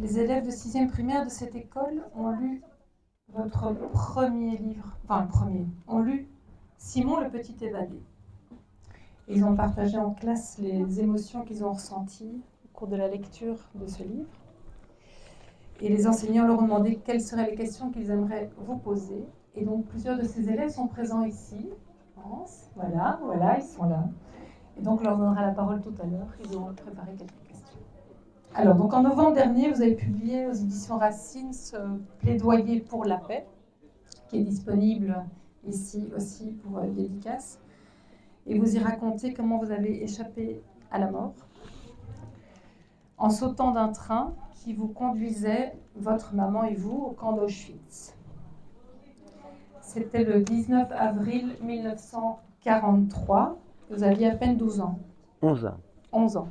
Les élèves de 6e primaire de cette école ont lu votre premier livre, enfin le premier, ont lu Simon le petit évadé. Ils ont partagé en classe les émotions qu'ils ont ressenties au cours de la lecture de ce livre. Et les enseignants leur ont demandé quelles seraient les questions qu'ils aimeraient vous poser. Et donc plusieurs de ces élèves sont présents ici, je pense. Voilà, ils sont là. Et donc on leur donnera la parole tout à l'heure. Ils auront préparé quelques questions. Alors, donc en novembre dernier, vous avez publié aux éditions Racine ce plaidoyer pour la paix, qui est disponible ici aussi pour dédicace. Et vous y racontez comment vous avez échappé à la mort en sautant d'un train qui vous conduisait, votre maman et vous, au camp d'Auschwitz. C'était le 19 avril 1943. Vous aviez à peine 12 ans. 11 ans. 11 ans.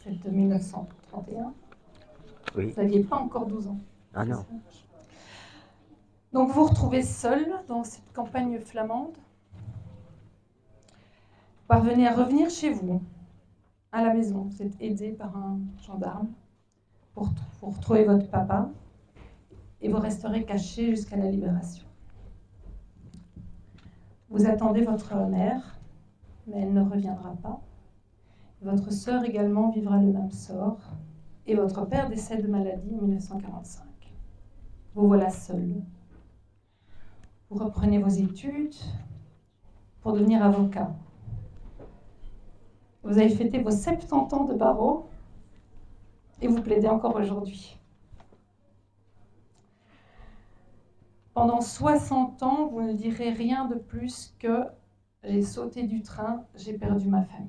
C'est de 1931. Oui. Vous n'aviez pas encore 12 ans. Ah non. Donc vous vous retrouvez seul dans cette campagne flamande. Vous parvenez à revenir chez vous, à la maison. Vous êtes aidé par un gendarme pour retrouver votre papa et vous resterez caché jusqu'à la libération. Vous attendez votre mère, mais elle ne reviendra pas. Votre sœur également vivra le même sort et votre père décède de maladie en 1945. Vous voilà seul. Vous reprenez vos études pour devenir avocat. Vous avez fêté vos 70 ans de barreau et vous plaidez encore aujourd'hui. Pendant 60 ans, vous ne direz rien de plus que « j'ai sauté du train, j'ai perdu ma famille ».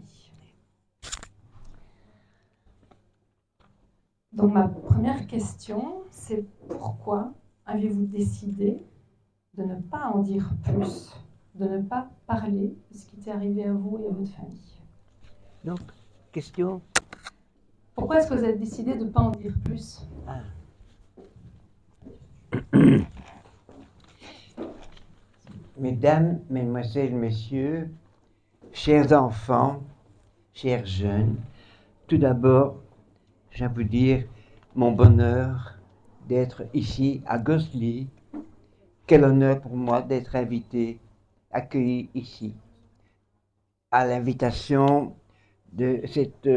Donc ma première question, c'est pourquoi avez-vous décidé de ne pas en dire plus, de ne pas parler de ce qui était arrivé à vous et à votre famille? Donc, question? Pourquoi est-ce que vous avez décidé de ne pas en dire plus? Mesdames, Mesdemoiselles, Messieurs, chers enfants, chers jeunes, tout d'abord, je vais vous dire mon bonheur d'être ici à Gosselies. Quel honneur pour moi d'être invité, accueilli ici, à l'invitation de cette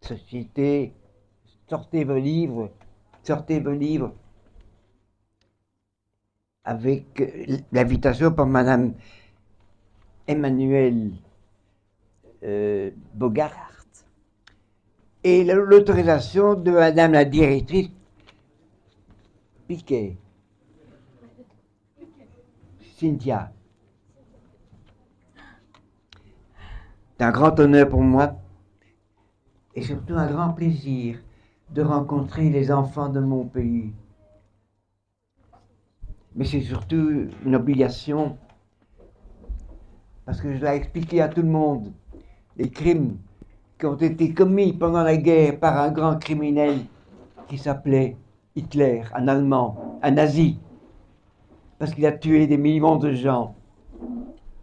société. Sortez vos livres, avec l'invitation par Madame Emmanuelle Bogart et l'autorisation de Madame la directrice Piquet, Cynthia. C'est un grand honneur pour moi et surtout un grand plaisir de rencontrer les enfants de mon pays. Mais c'est surtout une obligation parce que je dois expliquer à tout le monde les crimes qui ont été commis pendant la guerre par un grand criminel qui s'appelait Hitler, un Allemand, un nazi, parce qu'il a tué des millions de gens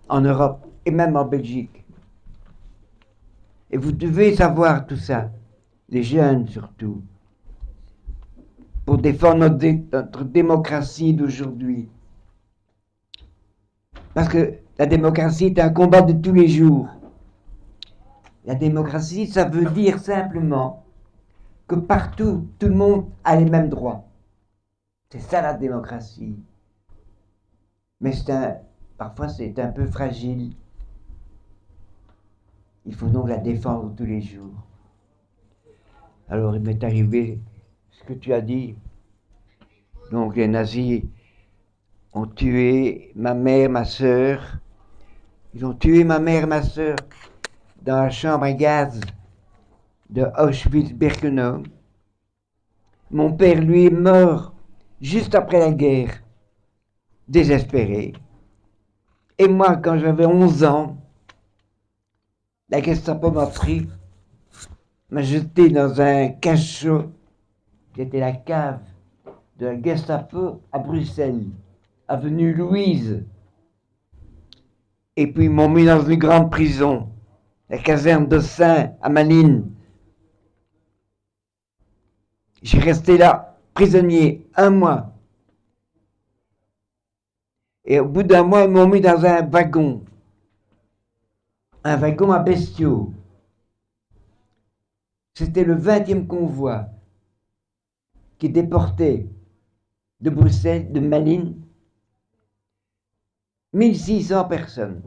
en Europe et même en Belgique. Et vous devez savoir tout ça, les jeunes surtout, pour défendre notre démocratie d'aujourd'hui. Parce que la démocratie est un combat de tous les jours. La démocratie, ça veut dire simplement que partout, tout le monde a les mêmes droits. C'est ça la démocratie. Mais parfois c'est un peu fragile. Il faut donc la défendre tous les jours. Alors il m'est arrivé ce que tu as dit. Donc les nazis ont tué ma mère, ma sœur. Ils ont tué ma mère et ma sœur dans la chambre à gaz de Auschwitz-Birkenau. Mon père, lui, est mort juste après la guerre, désespéré. Et moi, quand j'avais 11 ans, la Gestapo m'a pris, m'a jeté dans un cachot, qui était la cave de la Gestapo à Bruxelles, avenue Louise. Et puis ils m'ont mis dans une grande prison, la caserne d'Ossin à Malines. J'ai resté là, prisonnier, 1 mois. Et au bout d'1 mois, ils m'ont mis dans un wagon à bestiaux. C'était le 20e convoi qui déportait de Bruxelles, de Malines, 1600 personnes,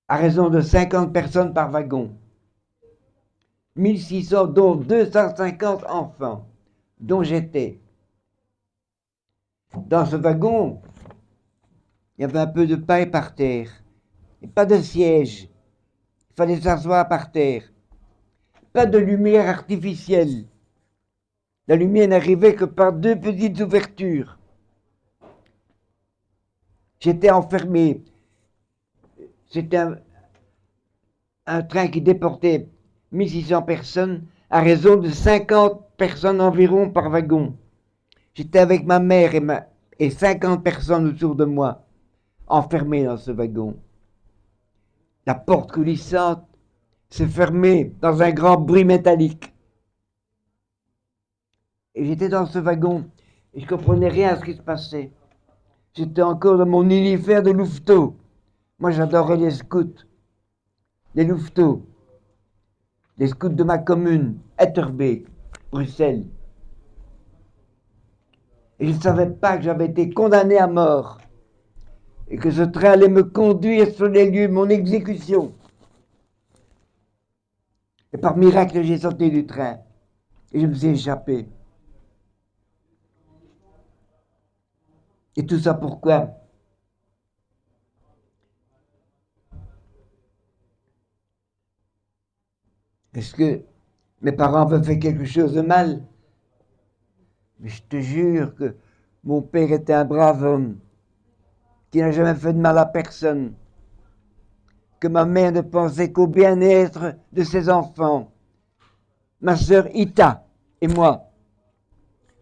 à raison de 50 personnes par wagon. 1600, dont 250 enfants, dont j'étais. Dans ce wagon, il y avait un peu de paille par terre, et pas de siège. Il fallait s'asseoir par terre. Pas de lumière artificielle. La lumière n'arrivait que par 2 petites ouvertures. J'étais enfermé. C'était un train qui déportait 1600 personnes à raison de 50 personnes environ par wagon. J'étais avec ma mère et 50 personnes autour de moi, enfermés dans ce wagon. La porte coulissante se fermait dans un grand bruit métallique. Et j'étais dans ce wagon et je comprenais rien à ce qui se passait. J'étais encore dans mon univers de louveteau. Moi, j'adorais les scouts, les louveteaux, les scouts de ma commune, Etterbeek, Bruxelles. Et je ne savais pas que j'avais été condamné à mort et que ce train allait me conduire sur les lieux de mon exécution. Et par miracle, j'ai sauté du train et je me suis échappé. Et tout ça pourquoi? Est-ce que mes parents avaient fait quelque chose de mal? Mais je te jure que mon père était un brave homme qui n'a jamais fait de mal à personne, que ma mère ne pensait qu'au bien-être de ses enfants, ma sœur Ita et moi.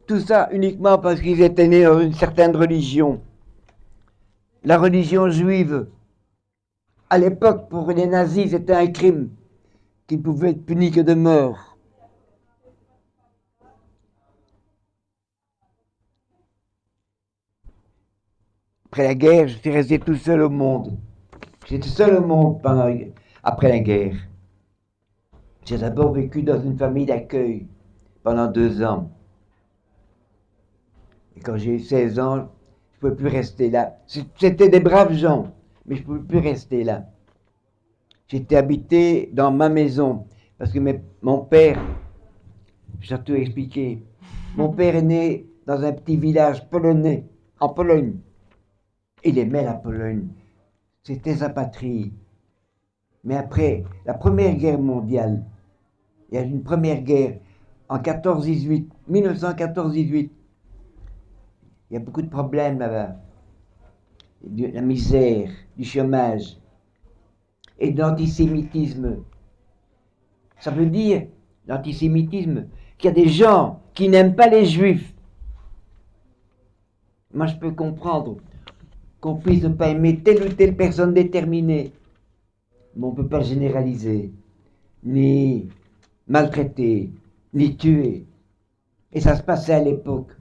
Tout ça uniquement parce qu'ils étaient nés dans une certaine religion, la religion juive. À l'époque, pour les nazis, c'était un crime qui ne pouvait être puni que de mort. Après la guerre, je suis resté tout seul au monde. J'étais seul au monde après la guerre. J'ai d'abord vécu dans une famille d'accueil pendant 2 ans. Et quand j'ai eu 16 ans, je ne pouvais plus rester là. C'était des braves gens, mais je ne pouvais plus rester là. J'étais habité dans ma maison, parce que mon père, je dois tout expliquer, mon père est né dans un petit village polonais, en Pologne. Il aimait la Pologne, c'était sa patrie. Mais après la Première Guerre mondiale, il y a eu une première guerre en 1914-18. Il y a beaucoup de problèmes là-bas. De la misère, du chômage et de l'antisémitisme. Ça veut dire, l'antisémitisme, qu'il y a des gens qui n'aiment pas les juifs. Moi, je peux comprendre qu'on puisse ne pas aimer telle ou telle personne déterminée, mais on ne peut pas généraliser, ni maltraiter, ni tuer. Et ça se passait à l'époque.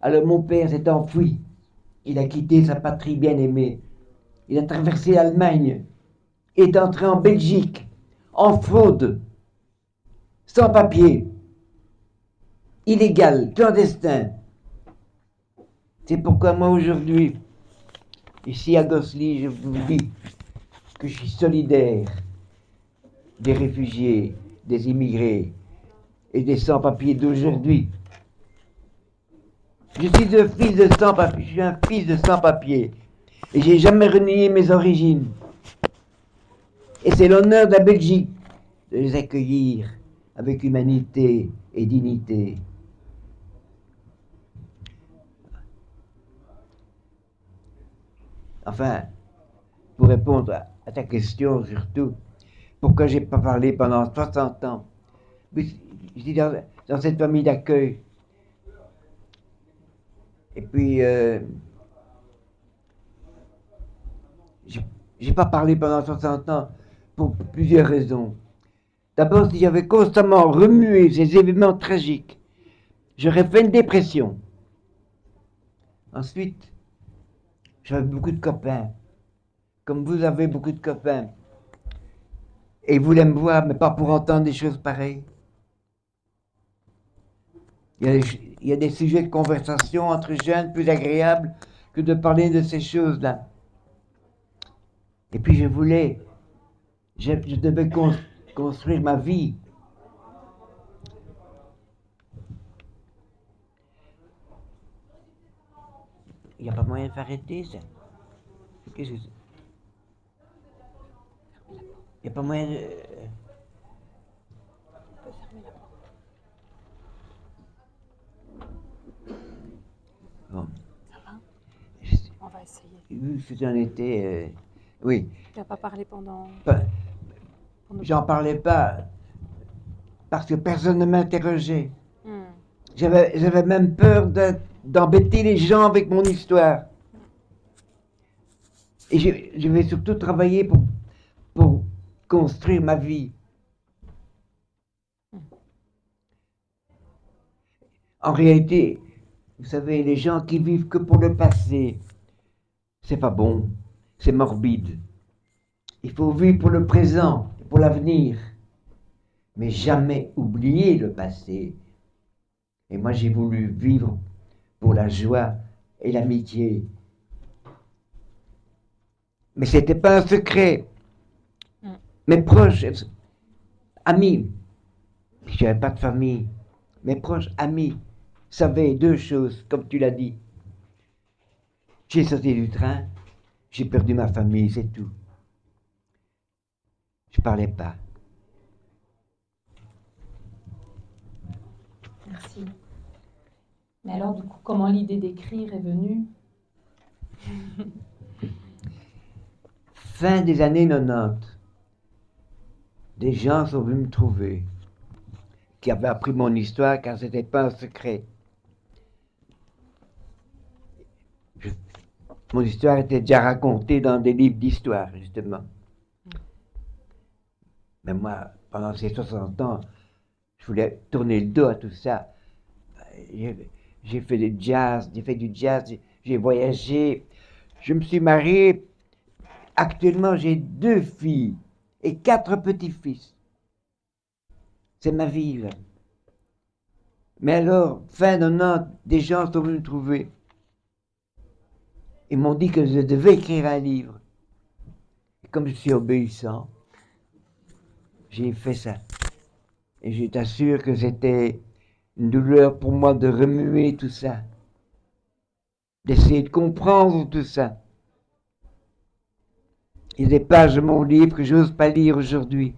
Alors mon père s'est enfui. Il a quitté sa patrie bien-aimée. Il a traversé l'Allemagne. Est entré en Belgique, en fraude, sans papier, illégal, clandestin. C'est pourquoi moi aujourd'hui, ici à Gosselies, je vous dis que je suis solidaire des réfugiés, des immigrés et des sans-papiers d'aujourd'hui. Je suis un fils de sans-papiers, je suis un fils de sans-papiers et j'ai jamais renié mes origines. Et c'est l'honneur de la Belgique de les accueillir avec humanité et dignité. Enfin, pour répondre à ta question surtout, pourquoi j'ai pas parlé pendant 60 ans? J'étais dans cette famille d'accueil. Et puis, j'ai pas parlé pendant 60 ans pour plusieurs raisons. D'abord, si j'avais constamment remué ces événements tragiques, j'aurais fait une dépression. Ensuite, j'avais beaucoup de copains, comme vous avez beaucoup de copains. Et ils voulaient me voir, mais pas pour entendre des choses pareilles. Il y a des sujets de conversation entre jeunes plus agréables que de parler de ces choses-là. Et puis je devais construire ma vie. Il n'y a pas moyen de s'arrêter, ça. Qu'est-ce que c'est? Il n'y a pas moyen de... Bon. Ça va? On va essayer. Vu que j'en étais... oui. Tu n'as pas parlé pendant... J'en parlais pas parce que personne ne m'interrogeait. Hmm. J'avais même peur d'embêter les gens avec mon histoire. Et je vais surtout travailler pour construire ma vie. En réalité, vous savez, les gens qui vivent que pour le passé, c'est pas bon, c'est morbide. Il faut vivre pour le présent, pour l'avenir, mais jamais oublier le passé. Et moi, j'ai voulu vivre pour la joie et l'amitié. Mais c'était pas un secret. Mes proches, amis, je n'avais pas de famille, mes proches amis savaient deux choses, comme tu l'as dit. J'ai sauté du train, j'ai perdu ma famille, c'est tout. Je parlais pas. Merci. Mais alors, du coup, comment l'idée d'écrire est venue? Fin des années 90, des gens sont venus me trouver, qui avaient appris mon histoire car ce n'était pas un secret. Mon histoire était déjà racontée dans des livres d'histoire, justement. Mais moi, pendant ces 60 ans, je voulais tourner le dos à tout ça. J'ai fait du jazz, j'ai voyagé, je me suis marié. Actuellement, j'ai 2 filles et 4 petits-fils. C'est ma vie, là. Mais alors, fin 90, des gens sont venus me trouver. Ils m'ont dit que je devais écrire un livre. Et comme je suis obéissant, j'ai fait ça. Et je t'assure que c'était une douleur pour moi de remuer tout ça. D'essayer de comprendre tout ça. Il y a des pages de mon livre que j'ose pas lire aujourd'hui.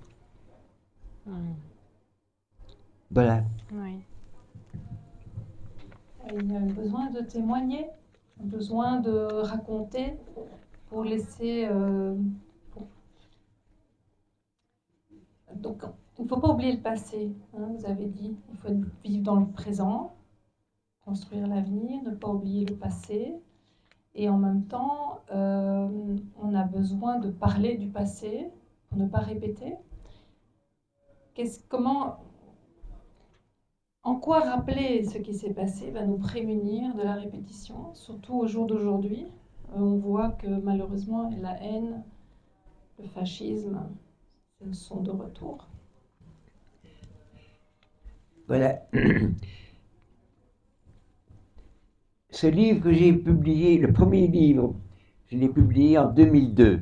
Voilà. Oui. Il y a un besoin de témoigner, un besoin de raconter pour laisser... Donc, il ne faut pas oublier le passé, hein, vous avez dit. Il faut vivre dans le présent, construire l'avenir, ne pas oublier le passé. Et en même temps, on a besoin de parler du passé pour ne pas répéter. En quoi rappeler ce qui s'est passé va nous prémunir de la répétition, surtout au jour d'aujourd'hui. On voit que malheureusement la haine, le fascisme, sont de retour. Voilà. Ce livre que j'ai publié, le premier livre, je l'ai publié en 2002.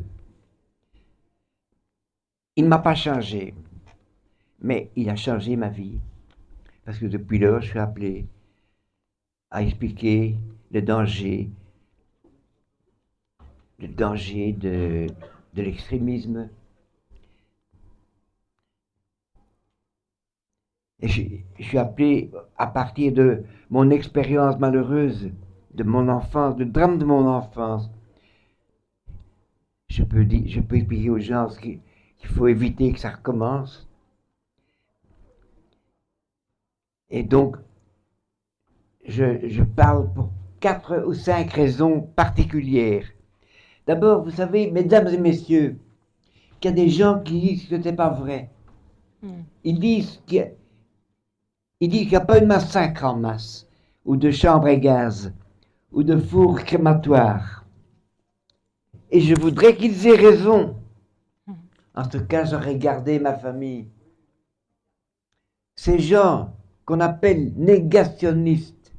Il ne m'a pas changé, mais il a changé ma vie. Parce que depuis lors, je suis appelé à expliquer le danger de l'extrémisme. Et je suis appelé, à partir de mon expérience malheureuse, de mon enfance, le drame de mon enfance, je peux expliquer aux gens qu'il faut éviter que ça recommence. Et donc, je parle pour 4 ou 5 raisons particulières. D'abord, vous savez, mesdames et messieurs, qu'il y a des gens qui disent que ce n'est pas vrai. Ils disent qu'il n'y a pas de massacre en masse, ou de chambre à gaz, ou de four crématoire. Et je voudrais qu'ils aient raison. En ce cas, j'aurais gardé ma famille. Ces gens qu'on appelle négationnistes,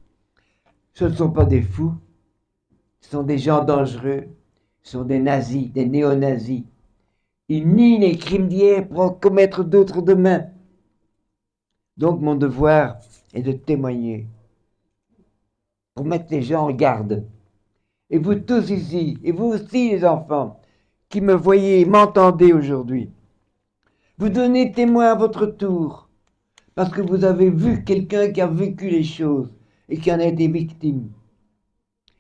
ce ne sont pas des fous, ce sont des gens dangereux, ce sont des nazis, des néo-nazis. Ils nient les crimes d'hier pour en commettre d'autres demain. Donc mon devoir est de témoigner, pour mettre les gens en garde. Et vous tous ici, et vous aussi les enfants, qui me voyez, m'entendez aujourd'hui, vous donnez témoin à votre tour, parce que vous avez vu quelqu'un qui a vécu les choses et qui en a été victime.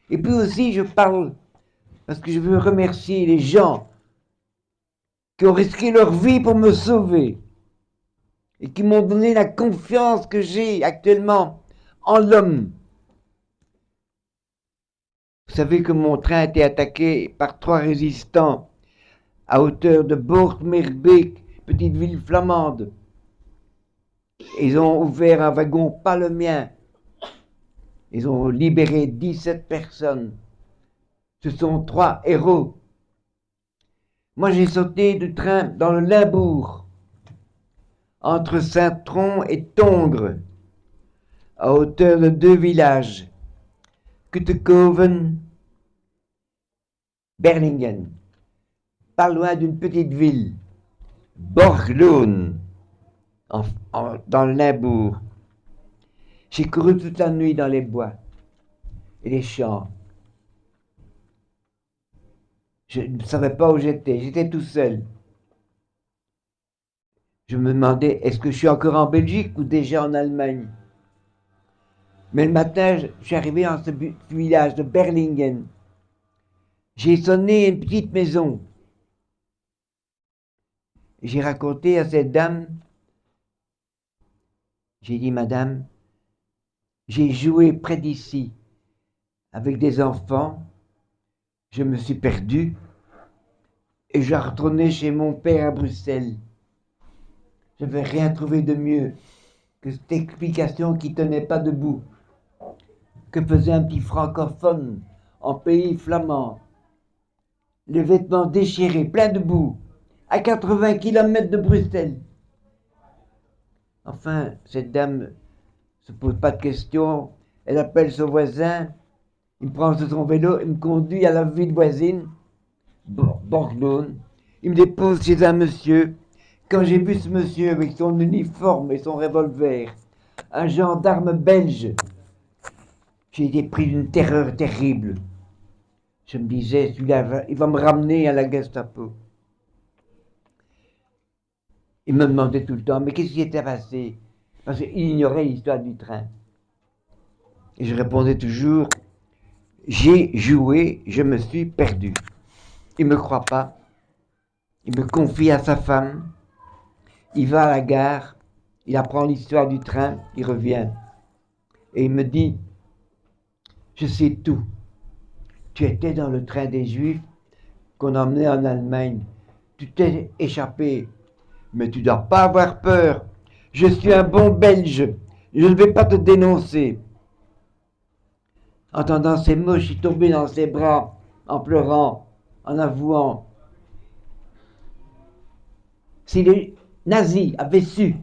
Et puis aussi, je parle parce que je veux remercier les gens qui ont risqué leur vie pour me sauver et qui m'ont donné la confiance que j'ai actuellement en l'homme. Vous savez que mon train a été attaqué par 3 résistants à hauteur de Boort-Meerbeek, petite ville flamande. Ils ont ouvert un wagon, pas le mien. Ils ont libéré 17 personnes. Ce sont 3 héros. Moi, j'ai sauté du train dans le Limbourg, entre Saint-Tron et Tongres, à hauteur de 2 villages, Kuttekoven, Berlingen, pas loin d'une petite ville, Borgloon, dans le Limbourg. J'ai couru toute la nuit dans les bois et les champs. Je ne savais pas où j'étais tout seul. Je me demandais, est-ce que je suis encore en Belgique ou déjà en Allemagne? Mais le matin, je suis arrivé dans ce village de Berlingen. J'ai sonné une petite maison. J'ai raconté à cette dame, j'ai dit, madame, j'ai joué près d'ici avec des enfants, je me suis perdu et je retournais chez mon père à Bruxelles. Je n'avais rien trouvé de mieux que cette explication qui ne tenait pas debout. Que faisait un petit francophone en pays flamand? Les vêtements déchirés, pleins de boue, à 80 km de Bruxelles. Enfin, cette dame ne se pose pas de questions, elle appelle son voisin, il me prend sur son vélo, il me conduit à la ville voisine, Bordeaux, il me dépose chez un monsieur. Quand j'ai vu ce monsieur avec son uniforme et son revolver, un gendarme belge, j'ai été pris d'une terreur terrible. Je me disais, celui-là, il va me ramener à la Gestapo. Il me demandait tout le temps, mais qu'est-ce qui était passé? Parce qu'il ignorait l'histoire du train. Et je répondais toujours, j'ai joué, je me suis perdu. Il ne me croit pas. Il me confie à sa femme. Il va à la gare. Il apprend l'histoire du train. Il revient. Et il me dit, je sais tout. Tu étais dans le train des Juifs qu'on emmenait en Allemagne. Tu t'es échappé. Mais tu ne dois pas avoir peur. Je suis un bon Belge. Je ne vais pas te dénoncer. Entendant ces mots, je suis tombé dans ses bras, en pleurant, en avouant. Si les nazis avaient su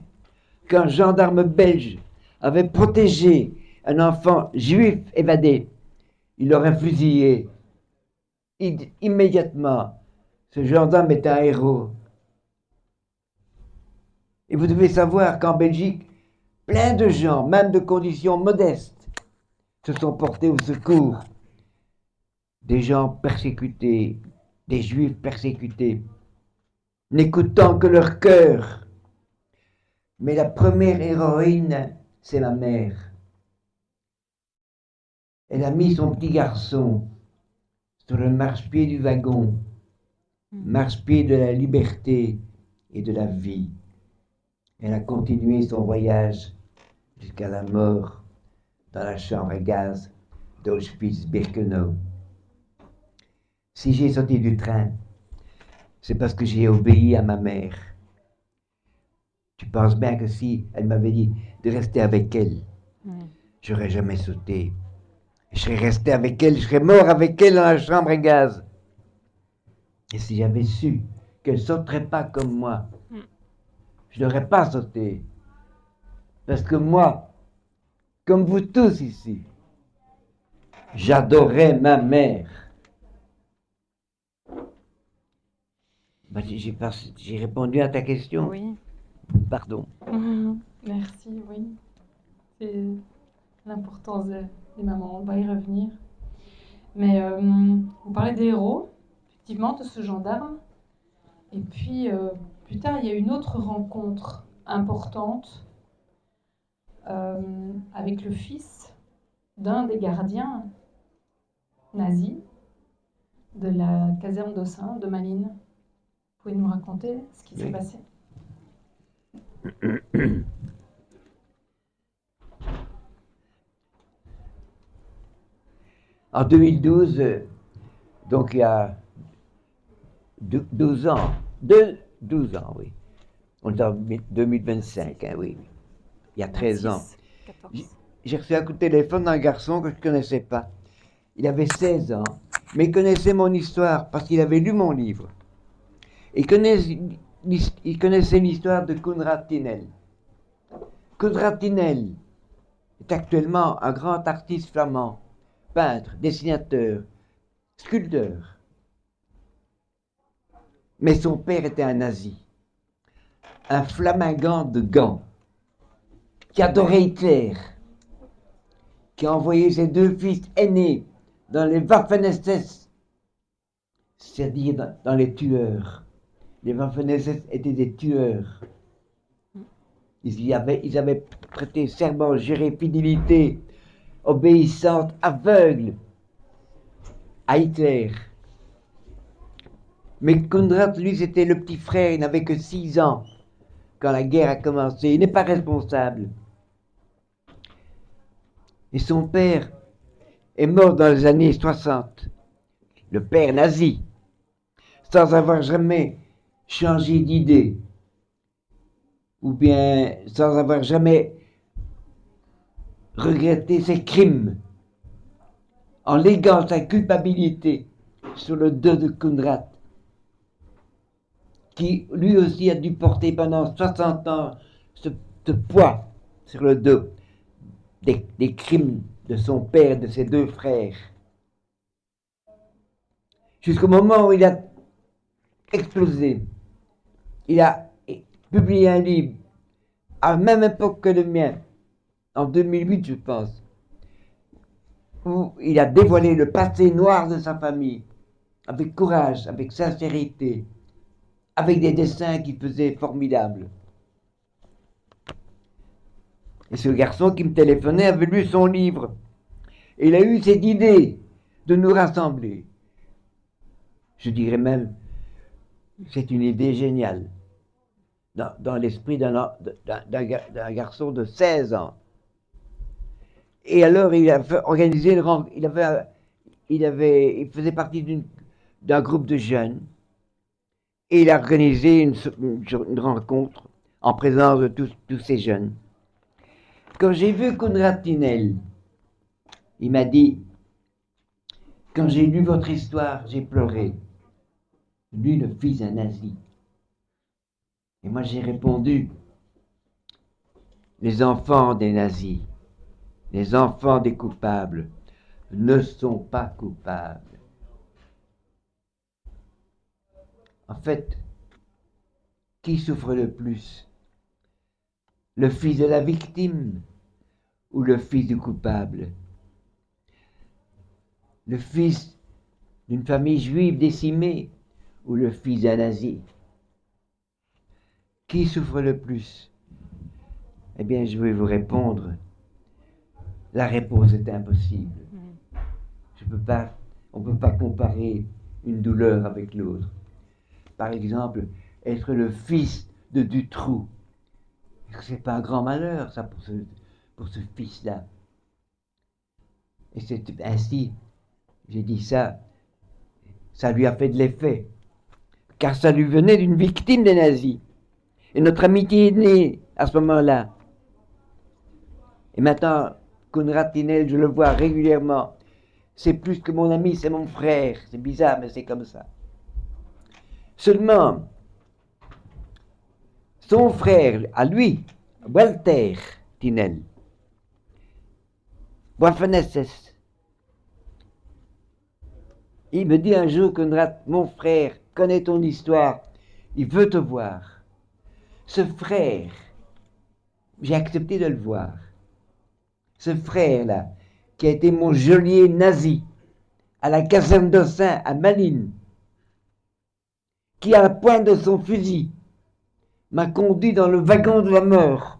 qu'un gendarme belge avait protégé un enfant juif évadé, il l'aurait fusillé. Immédiatement, ce gendarme est un héros. Et vous devez savoir qu'en Belgique, plein de gens, même de conditions modestes, se sont portés au secours des gens persécutés, des juifs persécutés, n'écoutant que leur cœur. Mais la première héroïne, c'est ma mère. Elle a mis son petit garçon sur le marchepied du wagon, marchepied de la liberté et de la vie. Elle a continué son voyage jusqu'à la mort dans la chambre à gaz d'Auschwitz-Birkenau. Si j'ai sauté du train, c'est parce que j'ai obéi à ma mère. Tu penses bien que si elle m'avait dit de rester avec elle, Mm. j'aurais jamais sauté. Je serais resté avec elle, je serais mort avec elle dans la chambre à gaz. Et si j'avais su qu'elle ne sauterait pas comme moi, je n'aurais pas sauté. Parce que moi, comme vous tous ici, j'adorais ma mère. Bah, j'ai répondu à ta question. Oui. Pardon. Merci, oui. C'est l'importance des mamans, on va y revenir. Mais vous parlez des héros, effectivement, de ce gendarme. Et puis, plus tard, il y a une autre rencontre importante avec le fils d'un des gardiens nazis de la caserne d'Ossun, de Malines. Vous pouvez nous raconter ce qui s'est passé? En 2012, donc il y a 12 ans, 12 ans, oui. On est en 2025, hein, oui. Il y a 13 ans. 14. J'ai reçu un coup de téléphone d'un garçon que je ne connaissais pas. Il avait 16 ans, mais il connaissait mon histoire parce qu'il avait lu mon livre. Il connaissait l'histoire de Konrad Tinel. Konrad Tinel est actuellement un grand artiste flamand, peintre, dessinateur, sculpteur. Mais son père était un nazi, un flamingant de Gand, qui adorait Hitler, qui a envoyé ses deux fils aînés dans les Waffen-SS, c'est-à-dire dans les tueurs. Les Waffen-SS étaient des tueurs. Ils avaient prêté serment, juré fidélité, obéissance aveugle à Hitler. Mais Konrad, lui, c'était le petit frère, il n'avait que 6 ans quand la guerre a commencé. Il n'est pas responsable. Et son père est mort dans les années 60. Le père nazi, sans avoir jamais changé d'idée, ou bien sans avoir jamais regretté ses crimes, en léguant sa culpabilité sur le dos de Konrad, qui lui aussi a dû porter pendant 60 ans ce poids sur le dos des crimes de son père et de ses deux frères. Jusqu'au moment où il a explosé. Il a publié un livre à la même époque que le mien, en 2008 je pense, où il a dévoilé le passé noir de sa famille, avec courage, avec sincérité, avec des dessins qui faisaient formidables. Et ce garçon qui me téléphonait avait lu son livre. Et il a eu cette idée de nous rassembler. Je dirais même, c'est une idée géniale. Dans l'esprit d'un garçon de 16 ans. Et alors, il a organisé une rencontre. Il faisait partie d'un groupe de jeunes. Et il a organisé une rencontre en présence de tous ces jeunes. Quand j'ai vu Konrad Tinel, il m'a dit, quand j'ai lu votre histoire, j'ai pleuré. Lui, le fils d'un nazi. Et moi, j'ai répondu, les enfants des nazis, les enfants des coupables ne sont pas coupables. En fait, qui souffre le plus? Le fils de la victime ou le fils du coupable? Le fils d'une famille juive décimée ou le fils d'un nazi? Qui souffre le plus? Eh bien, je vais vous répondre. La réponse est impossible. On ne peut pas comparer une douleur avec l'autre. Par exemple, être le fils de Dutroux, c'est pas un grand malheur, ça, pour ce fils-là. Et c'est ainsi, j'ai dit ça lui a fait de l'effet, car ça lui venait d'une victime des nazis. Et notre amitié est née à ce moment-là. Et maintenant, Konrad Tinel, je le vois régulièrement. C'est plus que mon ami, c'est mon frère. C'est bizarre, mais c'est comme ça. Seulement, son frère, à lui, Walter Tinel, Waffen-SS, il me dit un jour, Konrad, mon frère, connaît ton histoire, il veut te voir. Ce frère, j'ai accepté de le voir. Ce frère-là, qui a été mon geôlier nazi à la caserne d'Ossin à Malines, qui à la pointe de son fusil m'a conduit dans le wagon de la mort,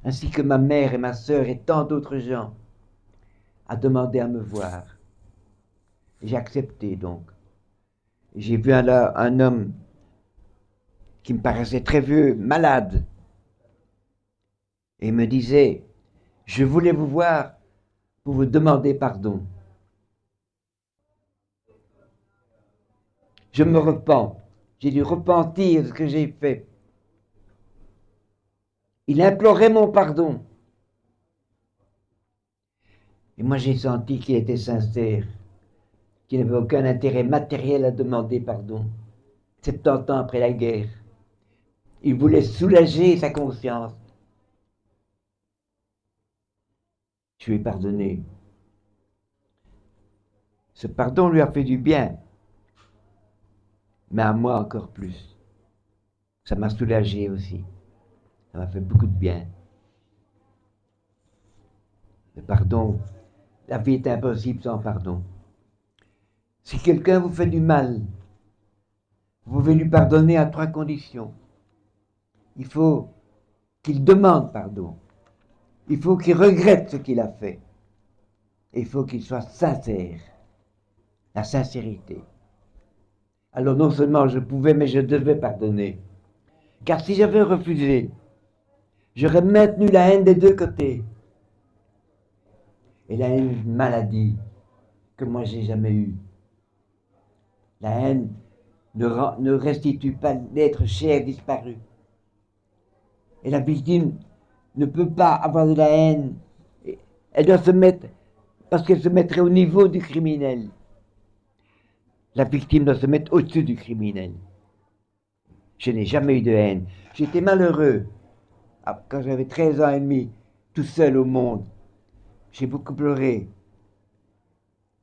ainsi que ma mère et ma sœur et tant d'autres gens, a demandé à me voir. J'ai accepté donc. J'ai vu un homme qui me paraissait très vieux, malade, et il me disait, je voulais vous voir pour vous demander pardon. Je me repens. J'ai dû repentir de ce que j'ai fait. Il implorait mon pardon. Et moi, j'ai senti qu'il était sincère, qu'il n'avait aucun intérêt matériel à demander pardon. 70 ans après la guerre. Il voulait soulager sa conscience. Je lui ai pardonné. Ce pardon lui a fait du bien, mais à moi encore plus. Ça m'a soulagé aussi. Ça m'a fait beaucoup de bien. Le pardon, la vie est impossible sans pardon. Si quelqu'un vous fait du mal, vous pouvez lui pardonner à 3 conditions. Il faut qu'il demande pardon. Il faut qu'il regrette ce qu'il a fait. Et il faut qu'il soit sincère. La sincérité. Alors non seulement je pouvais, mais je devais pardonner. Car si j'avais refusé, j'aurais maintenu la haine des deux côtés. Et la haine, une maladie que moi j'ai jamais eue. La haine ne restitue pas l'être cher disparu. Et la victime ne peut pas avoir de la haine. Elle doit se mettre, parce qu'elle se mettrait au niveau du criminel. La victime doit se mettre au-dessus du criminel. Je n'ai jamais eu de haine. J'étais malheureux. Quand j'avais 13 ans et demi, tout seul au monde. J'ai beaucoup pleuré.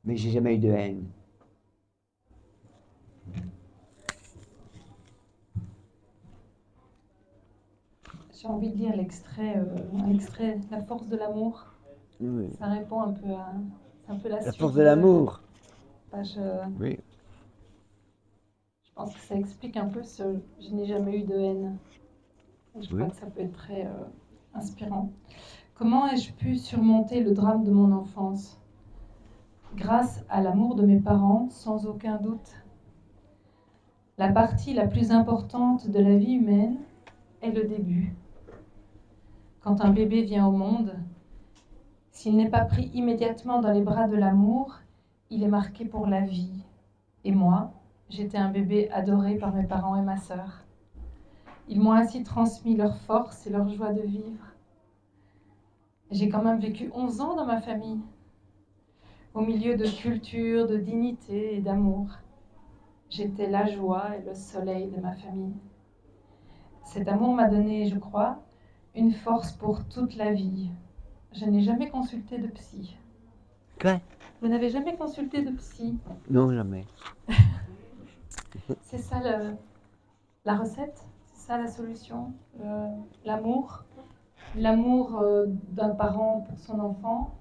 Mais j'ai jamais eu de haine. J'ai envie de lire un extrait, La force de l'amour. Oui. Ça répond un peu à... C'est un peu la La suite force de l'amour. Page, Oui. je pense que ça explique un peu ce « je n'ai jamais eu de haine ». Je crois que ça peut être très inspirant. Comment ai-je pu surmonter le drame de mon enfance? Grâce à l'amour de mes parents, sans aucun doute. La partie la plus importante de la vie humaine est le début. Quand un bébé vient au monde, s'il n'est pas pris immédiatement dans les bras de l'amour, il est marqué pour la vie. Et moi, j'étais un bébé adoré par mes parents et ma sœur. Ils m'ont ainsi transmis leur force et leur joie de vivre. J'ai quand même vécu 11 ans dans ma famille, au milieu de culture, de dignité et d'amour. J'étais la joie et le soleil de ma famille. Cet amour m'a donné, je crois, une force pour toute la vie. Je n'ai jamais consulté de psy. Quoi? Vous n'avez jamais consulté de psy? Non, jamais. C'est ça la recette? C'est ça la solution? L'amour? L'amour d'un parent pour son enfant.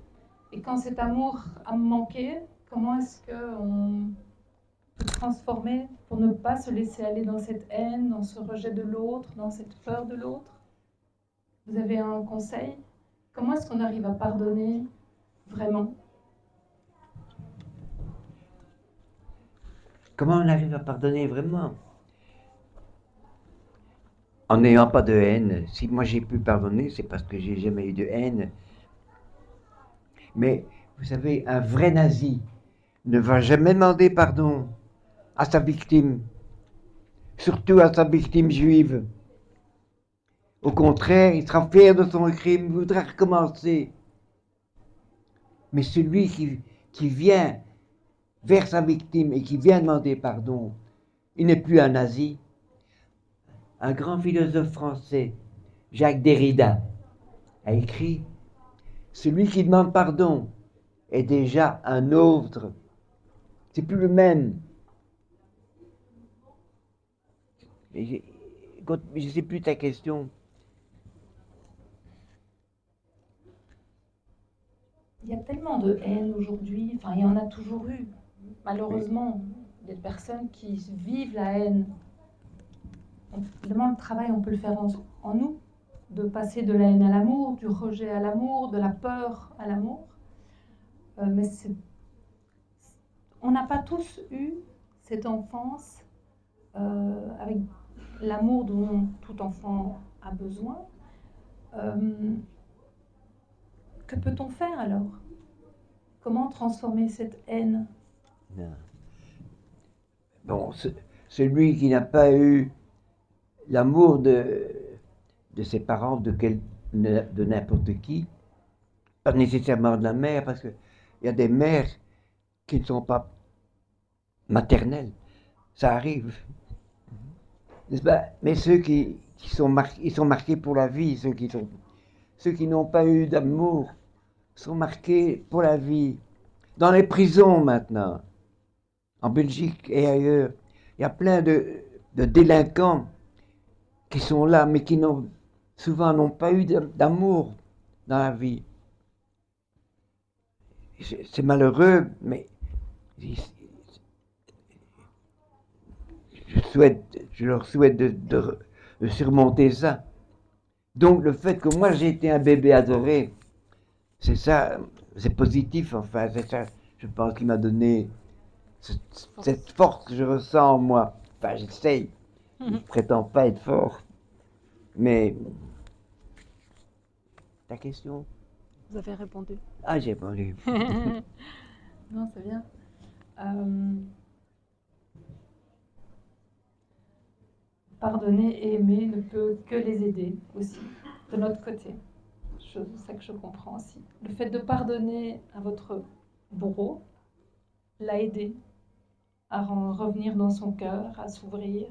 Et quand cet amour a manqué, comment est-ce qu'on peut transformer pour ne pas se laisser aller dans cette haine, dans ce rejet de l'autre, dans cette peur de l'autre? Vous avez un conseil? Comment est-ce qu'on arrive à pardonner vraiment? Comment on arrive à pardonner vraiment? En n'ayant pas de haine. Si moi j'ai pu pardonner, c'est parce que j'ai jamais eu de haine. Mais vous savez, un vrai nazi ne va jamais demander pardon à sa victime, surtout à sa victime juive. Au contraire, il sera fier de son crime, il voudra recommencer. Mais celui qui vient vers sa victime et qui vient demander pardon, il n'est plus un nazi. Un grand philosophe français, Jacques Derrida, a écrit « Celui qui demande pardon est déjà un autre. C'est plus le même. » Je ne sais plus ta question. Il y a tellement de haine aujourd'hui, enfin il y en a toujours eu. Malheureusement, des personnes qui vivent la haine. Évidemment, le travail, on peut le faire en nous, de passer de la haine à l'amour, du rejet à l'amour, de la peur à l'amour. Mais on n'a pas tous eu cette enfance avec l'amour dont tout enfant a besoin. Que peut-on faire alors? Comment transformer cette haine? Non. Bon, celui qui n'a pas eu l'amour de ses parents, de n'importe qui, pas nécessairement de la mère, parce qu'il y a des mères qui ne sont pas maternelles. Ça arrive. N'est-ce pas? Mais ceux qui sont marqués, ils sont marqués pour la vie, ceux qui n'ont pas eu d'amour sont marqués pour la vie. Dans les prisons maintenant, en Belgique et ailleurs, il y a plein de délinquants qui sont là, mais qui souvent n'ont pas eu d'amour dans la vie. C'est malheureux, mais je leur souhaite de surmonter ça. Donc le fait que moi j'ai été un bébé adoré, c'est ça, c'est positif enfin, c'est ça, je pense, qui m'a donné cette force que je ressens en moi. Enfin, j'essaye, je ne prétends pas être fort, mais ta question? Vous avez répondu. Ah, j'ai répondu. Non, c'est bien. Pardonner et aimer ne peut que les aider aussi, de notre côté. C'est ça que je comprends aussi. Le fait de pardonner à votre bourreau l'a aidé à revenir dans son cœur, à s'ouvrir.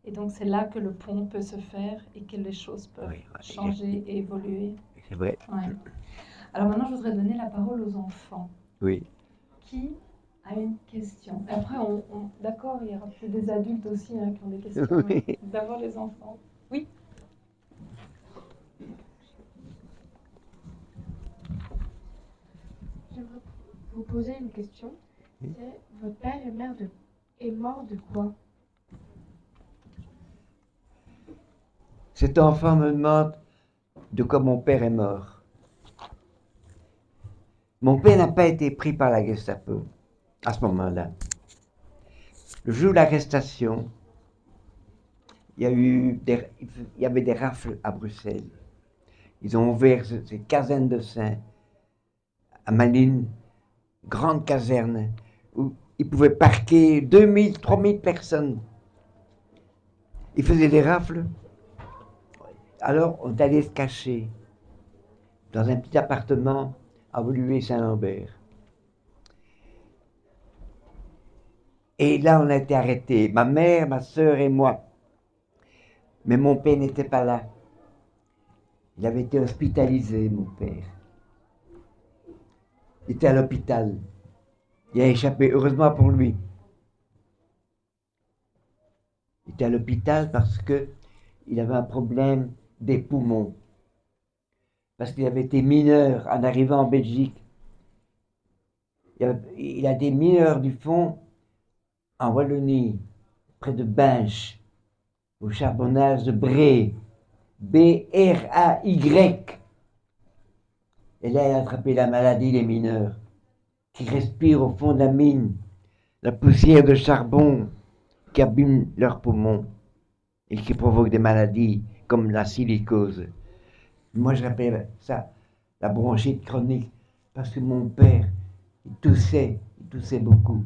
Et donc c'est là que le pont peut se faire et que les choses peuvent changer et évoluer. C'est vrai. Ouais. Alors maintenant, je voudrais donner la parole aux enfants. Oui. Qui a une question? Après, d'accord, il y aura peut-être des adultes aussi qui ont des questions. Oui. Mais d'abord les enfants. Oui. J'aimerais vous poser une question. C'est votre père et mère est mort de quoi? Cet enfant me demande de quoi mon père est mort. Mon père n'a pas été pris par la Gestapo à ce moment-là. Le jour de l'arrestation, il y avait des rafles à Bruxelles. Ils ont ouvert ces casernes de Saint à Malines, grande caserne, où ils pouvaient parquer 2000, 3000 personnes. Ils faisaient des rafles. Alors on est allé se cacher dans un petit appartement à Woluwe-Saint-Lambert. Et là, on a été arrêtés, ma mère, ma soeur et moi. Mais mon père n'était pas là. Il avait été hospitalisé, mon père. Il était à l'hôpital. Il a échappé, heureusement pour lui. Il était à l'hôpital parce qu'il avait un problème des poumons. Parce qu'il avait été mineur en arrivant en Belgique. Il a été mineur du fond en Wallonie, près de Binche, au charbonnage de Bray. B-R-A-Y. Et là, il a attrapé la maladie des mineurs, qui respirent au fond de la mine, la poussière de charbon qui abîme leurs poumons et qui provoque des maladies comme la silicose. Moi, je rappelle ça, la bronchite chronique, parce que mon père, il toussait beaucoup.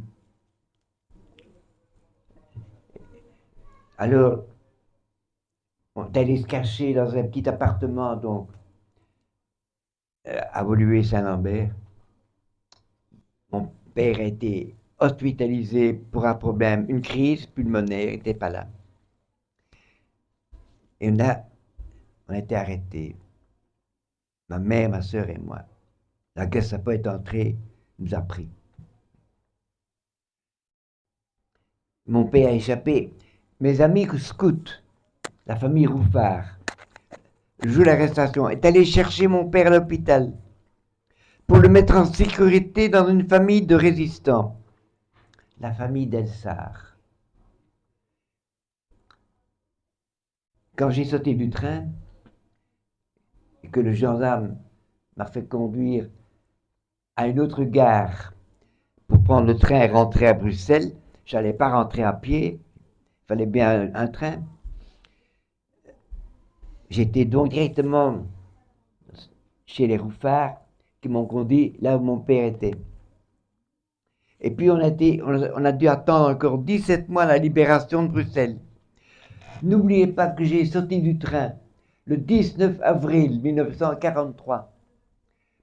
Alors, On est allé se cacher dans un petit appartement, donc, à Woluwe-Saint-Lambert. Mon père a été hospitalisé pour un problème, une crise pulmonaire, il n'était pas là. Et on a été arrêtés, ma mère, ma soeur et moi. La Gestapo est entrée, nous a pris. Mon père a échappé. Mes amis scouts, la famille Rouffard, le jour de l'arrestation, est allé chercher mon père à l'hôpital pour le mettre en sécurité dans une famille de résistants, la famille d'Elsar. Quand j'ai sauté du train et que le gendarme m'a fait conduire à une autre gare pour prendre le train et rentrer à Bruxelles, je n'allais pas rentrer à pied, il fallait bien un train. J'étais donc directement chez les Rouffards qui m'ont conduit là où mon père était. Et puis on a dû attendre encore 17 mois la libération de Bruxelles. N'oubliez pas que j'ai sauté du train le 19 avril 1943,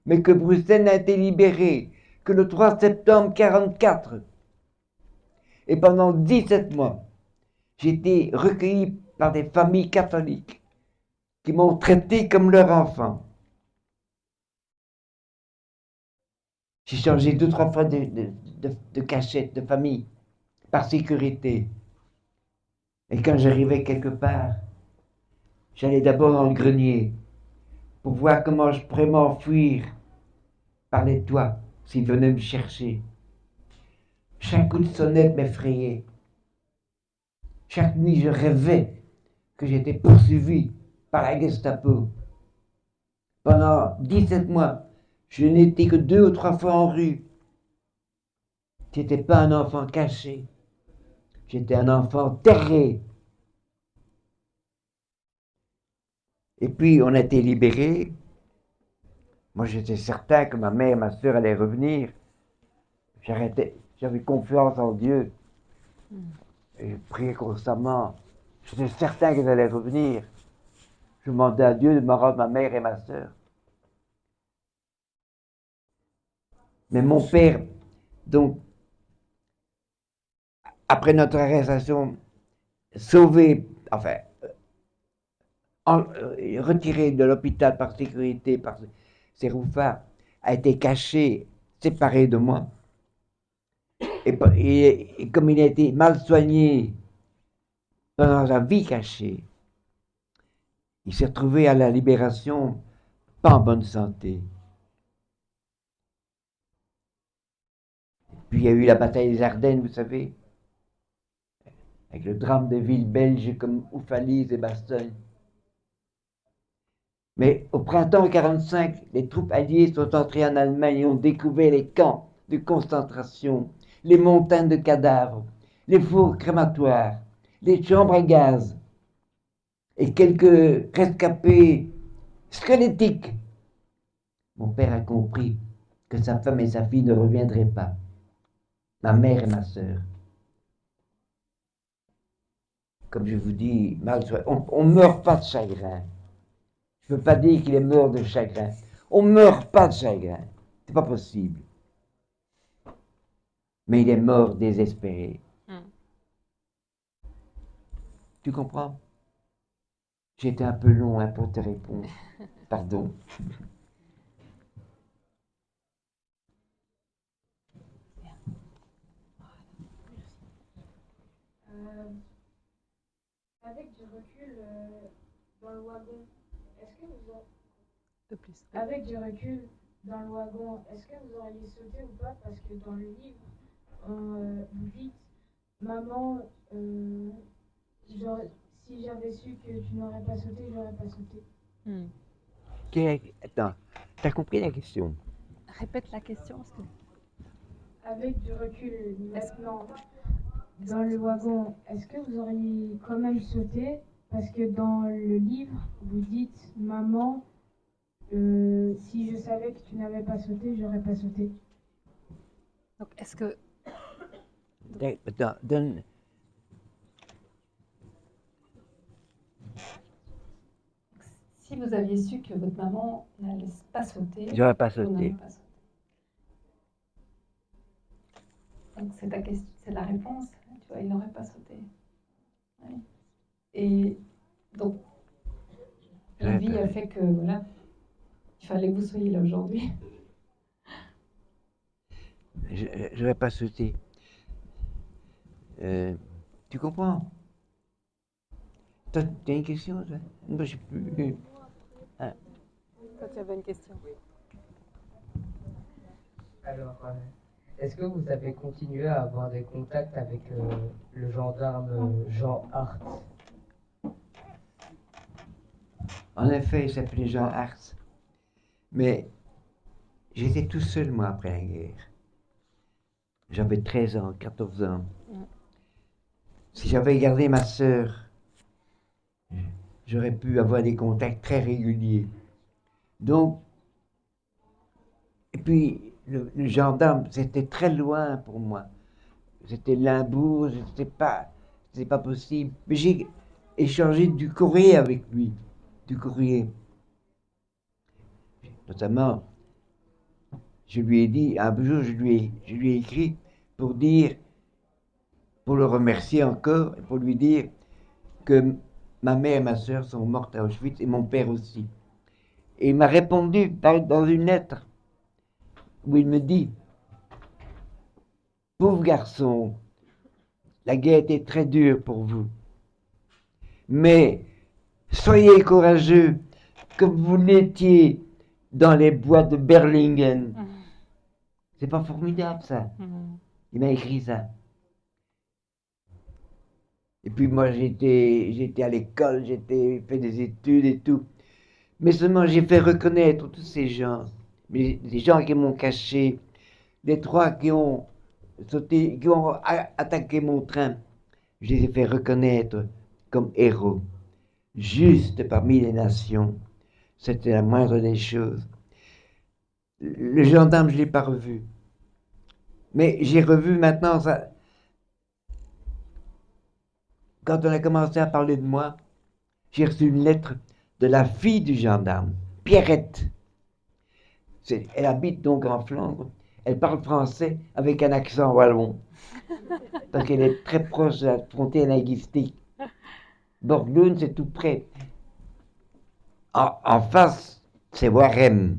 mais que Bruxelles n'a été libérée que le 3 septembre 1944. Et pendant 17 mois, j'ai été recueilli par des familles catholiques qui m'ont traité comme leur enfant. J'ai changé 2 ou 3 fois de cachette, de famille, par sécurité. Et quand j'arrivais quelque part, j'allais d'abord dans le grenier pour voir comment je pourrais m'enfuir par les toits s'ils venaient me chercher. Chaque coup de sonnette m'effrayait. Chaque nuit, je rêvais que j'étais poursuivi par la Gestapo. Pendant 17 mois, je n'étais que 2 ou 3 fois en rue. Je n'étais pas un enfant caché. J'étais un enfant terré. Et puis, on a été libérés. Moi, j'étais certain que ma mère et ma soeur allaient revenir. J'avais confiance en Dieu. Et je priais constamment. J'étais certain qu'elles allaient revenir. Je demandais à Dieu de me rendre ma mère et ma soeur. Mais mon père, donc, après notre arrestation, sauvé, enfin, retiré de l'hôpital par sécurité, par ses rouffards, a été caché, séparé de moi. Et comme il a été mal soigné pendant sa vie cachée, il s'est retrouvé à la libération pas en bonne santé. Puis il y a eu la bataille des Ardennes, vous savez, avec le drame des villes belges comme Oufalise et Bastogne. Mais au printemps 1945, les troupes alliées sont entrées en Allemagne et ont découvert les camps de concentration, les montagnes de cadavres, les fours crématoires, les chambres à gaz et quelques rescapés squelettiques. Mon père a compris que sa femme et sa fille ne reviendraient pas, ma mère et ma sœur. Comme je vous dis, on ne meurt pas de chagrin. Je ne peux pas dire qu'il est mort de chagrin. On ne meurt pas de chagrin. C'est pas possible. Mais il est mort désespéré. Tu comprends? J'ai été un peu long hein, pour te répondre. Pardon. Avec du recul dans le wagon, est-ce que vous auriez... De plus. Avec du recul dans le wagon, est-ce que vous auriez sauté ou pas? Parce que dans le livre, vous dites, maman, si j'avais su que tu n'aurais pas sauté, j'aurais pas sauté. Attends, t'as compris la question? Répète la question. Parce que... Avec du recul, maintenant, dans le wagon, est-ce que vous auriez quand même sauté? Parce que dans le livre, vous dites, maman, si je savais que tu n'avais pas sauté, j'aurais pas sauté. Donc, est-ce que... Attends, donne... Si vous aviez su que votre maman n'allait pas sauter, J'aurais pas vous n'auriez sauté. pas sauté. Donc c'est ta question, c'est la réponse. Tu vois, il n'aurait pas sauté. Oui. Et donc la J'aurais vie pas a fait. fait que voilà, il fallait que vous soyez là aujourd'hui. J'aurais pas sauté. Tu comprends? Toi, t'as une question, toi? Moi, je sais plus. Ah, Toi, tu avais une question. Alors, est-ce que vous avez continué à avoir des contacts avec le gendarme Jean Hart? en effet, il s'appelait Jean Hart. Mais j'étais tout seul, moi, après la guerre. J'avais 13 ans, 14 ans. Si j'avais gardé ma sœur, j'aurais pu avoir des contacts très réguliers. Donc, et puis, le gendarme, c'était très loin pour moi. C'était Limbourg, c'était pas possible. Mais j'ai échangé du courrier avec lui, du courrier. Notamment, je lui ai dit, un jour, je lui ai écrit pour dire, pour le remercier encore, et pour lui dire que ma mère et ma soeur sont mortes à Auschwitz et mon père aussi. Et il m'a répondu dans une lettre où il me dit, pauvre garçon, la guerre était très dure pour vous, mais soyez courageux comme vous l'étiez dans les bois de Berlingen. C'est pas formidable ça? Il m'a écrit ça. Et puis moi j'étais à l'école, j'étais fait des études et tout. Mais seulement j'ai fait reconnaître tous ces gens, mais des gens qui m'ont caché, les trois qui ont sauté, qui ont attaqué mon train, je les ai fait reconnaître comme héros, juste parmi les nations. C'était la moindre des choses. Le gendarme, je ne l'ai pas revu. Mais j'ai revu maintenant ça. Quand on a commencé à parler de moi, j'ai reçu une lettre de la fille du gendarme, Pierrette. Elle habite donc en Flandre. Elle parle français avec un accent wallon. Parce qu'elle est très proche de la frontière linguistique. Borglum, c'est tout près. En face, c'est Warem.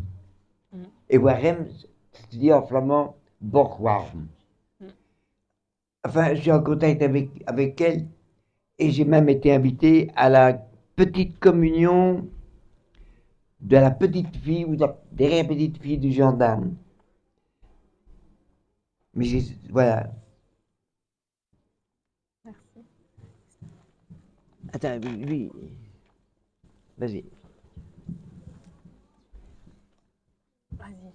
Et Warem, c'est dit en flamand, Borgwarm. Enfin, je suis en contact avec elle. Et j'ai même été invité à la petite communion de la petite fille ou de la derrière petite fille du gendarme. Mais voilà. Merci. Attends, lui. Vas-y. Vas-y.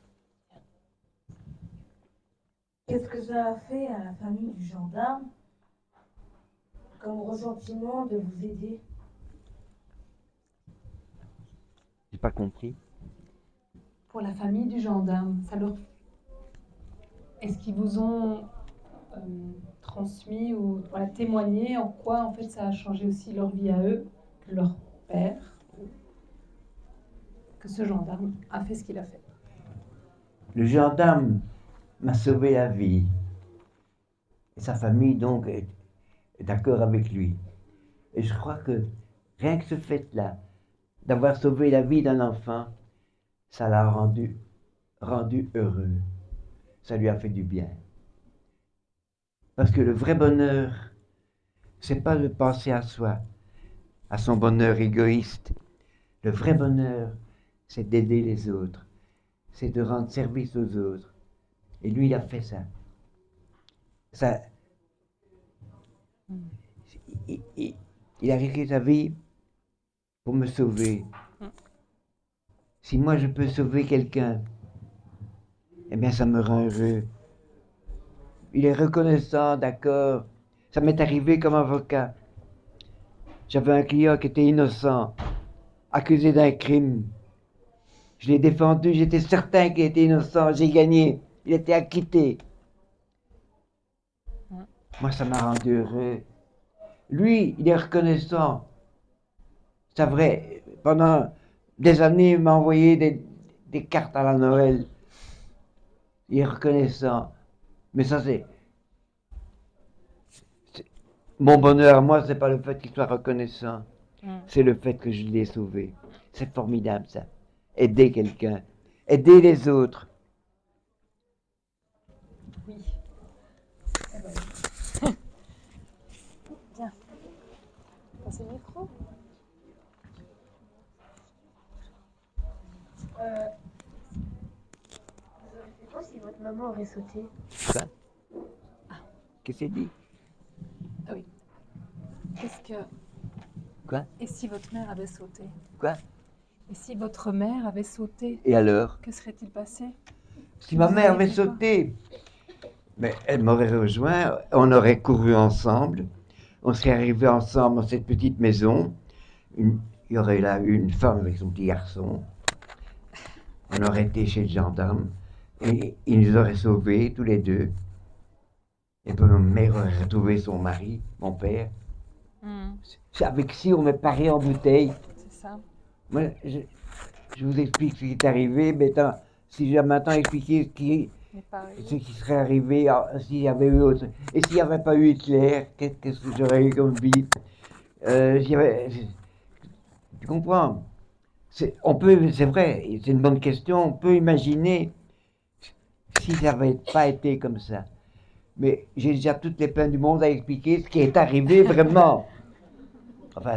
Qu'est-ce que ça a fait à la famille du gendarme comme ressentiment de vous aider? J'ai pas compris. Pour la famille du gendarme, est-ce qu'ils vous ont transmis ou voilà, témoigné en quoi en fait ça a changé aussi leur vie à eux, que leur père, que ce gendarme a fait ce qu'il a fait? Le gendarme m'a sauvé la vie. Et sa famille, donc, est d'accord avec lui. Et je crois que rien que ce fait-là, d'avoir sauvé la vie d'un enfant, ça l'a rendu heureux. Ça lui a fait du bien. Parce que le vrai bonheur, c'est pas de penser à soi, à son bonheur égoïste. Le vrai bonheur, c'est d'aider les autres, c'est de rendre service aux autres. Et lui, il a fait ça. Ça, il a risqué sa vie pour me sauver. Si moi je peux sauver quelqu'un, eh bien ça me rend heureux. Il est reconnaissant, d'accord. Ça m'est arrivé comme avocat. J'avais un client qui était innocent, accusé d'un crime. Je l'ai défendu, j'étais certain qu'il était innocent, j'ai gagné. Il était acquitté. Moi, ça m'a rendu heureux. Lui, il est reconnaissant. C'est vrai, pendant des années, il m'a envoyé des cartes à la Noël. Il est reconnaissant. Mais ça, mon bonheur à moi, c'est pas le fait qu'il soit reconnaissant. C'est le fait que je l'ai sauvé. C'est formidable, ça. Aider quelqu'un. Aider les autres. Oui. Bien. Passez le micro. Vous auriez fait quoi si votre maman aurait sauté? Quoi? Qu'est-ce qu'il dit? Qu'est-ce que... Quoi? Et si votre mère avait sauté? Quoi? Et si votre mère avait sauté, Et alors? que serait-il passé? Si ma Vous mère auriez avait fait quoi? sauté, mais elle m'aurait rejoint, on aurait couru ensemble, on serait arrivés ensemble dans cette petite maison. Il y aurait là une femme avec son petit garçon. On aurait été chez le gendarme et il nous aurait sauvés tous les deux. Et puis ma mère aurait retrouvé son mari, mon père. C'est avec qui on me paraît en bouteille. C'est ça. Moi, je vous explique ce qui est arrivé, mais si j'ai maintenant expliqué ce qui serait arrivé s'il y avait eu autre. Et s'il n'y avait pas eu Hitler, qu'est-ce que j'aurais eu comme vie? Tu comprends? C'est vrai, c'est une bonne question. On peut imaginer si ça n'avait pas été comme ça. Mais j'ai déjà toutes les peines du monde à expliquer ce qui est arrivé vraiment. Enfin,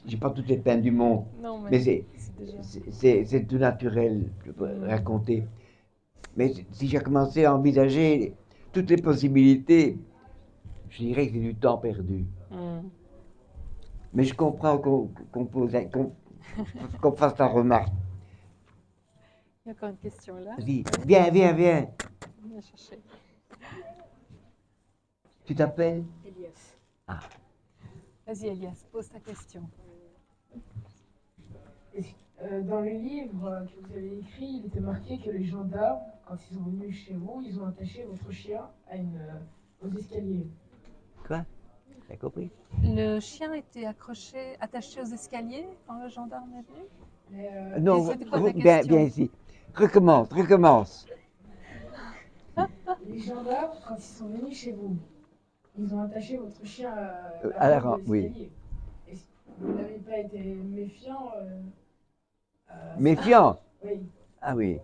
j'ai pas toutes les peines du monde. Non, Mais déjà... c'est tout naturel de raconter. Mais si j'ai commencé à envisager toutes les possibilités, je dirais que c'est du temps perdu. Mais je comprends qu'on fasse la remarque. Il y a encore une question là. Vas-y, viens. Viens chercher. Tu t'appelles? Elias. Ah. Vas-y Elias, pose ta question. Dans le livre que vous avez écrit, il était marqué que les gendarmes, quand ils sont venus chez vous, ils ont attaché votre chien aux escaliers. Quoi? T'as compris? Le chien était attaché aux escaliers quand le gendarme est venu? Mais, Non, c'était quoi ta viens question? ici. Recommence. les gendarmes, quand ils sont venus chez vous, ils ont attaché votre chien À la à rampe, oui. l'escalier. Et vous n'avez pas été méfiant Méfiant? Oui. Ah oui.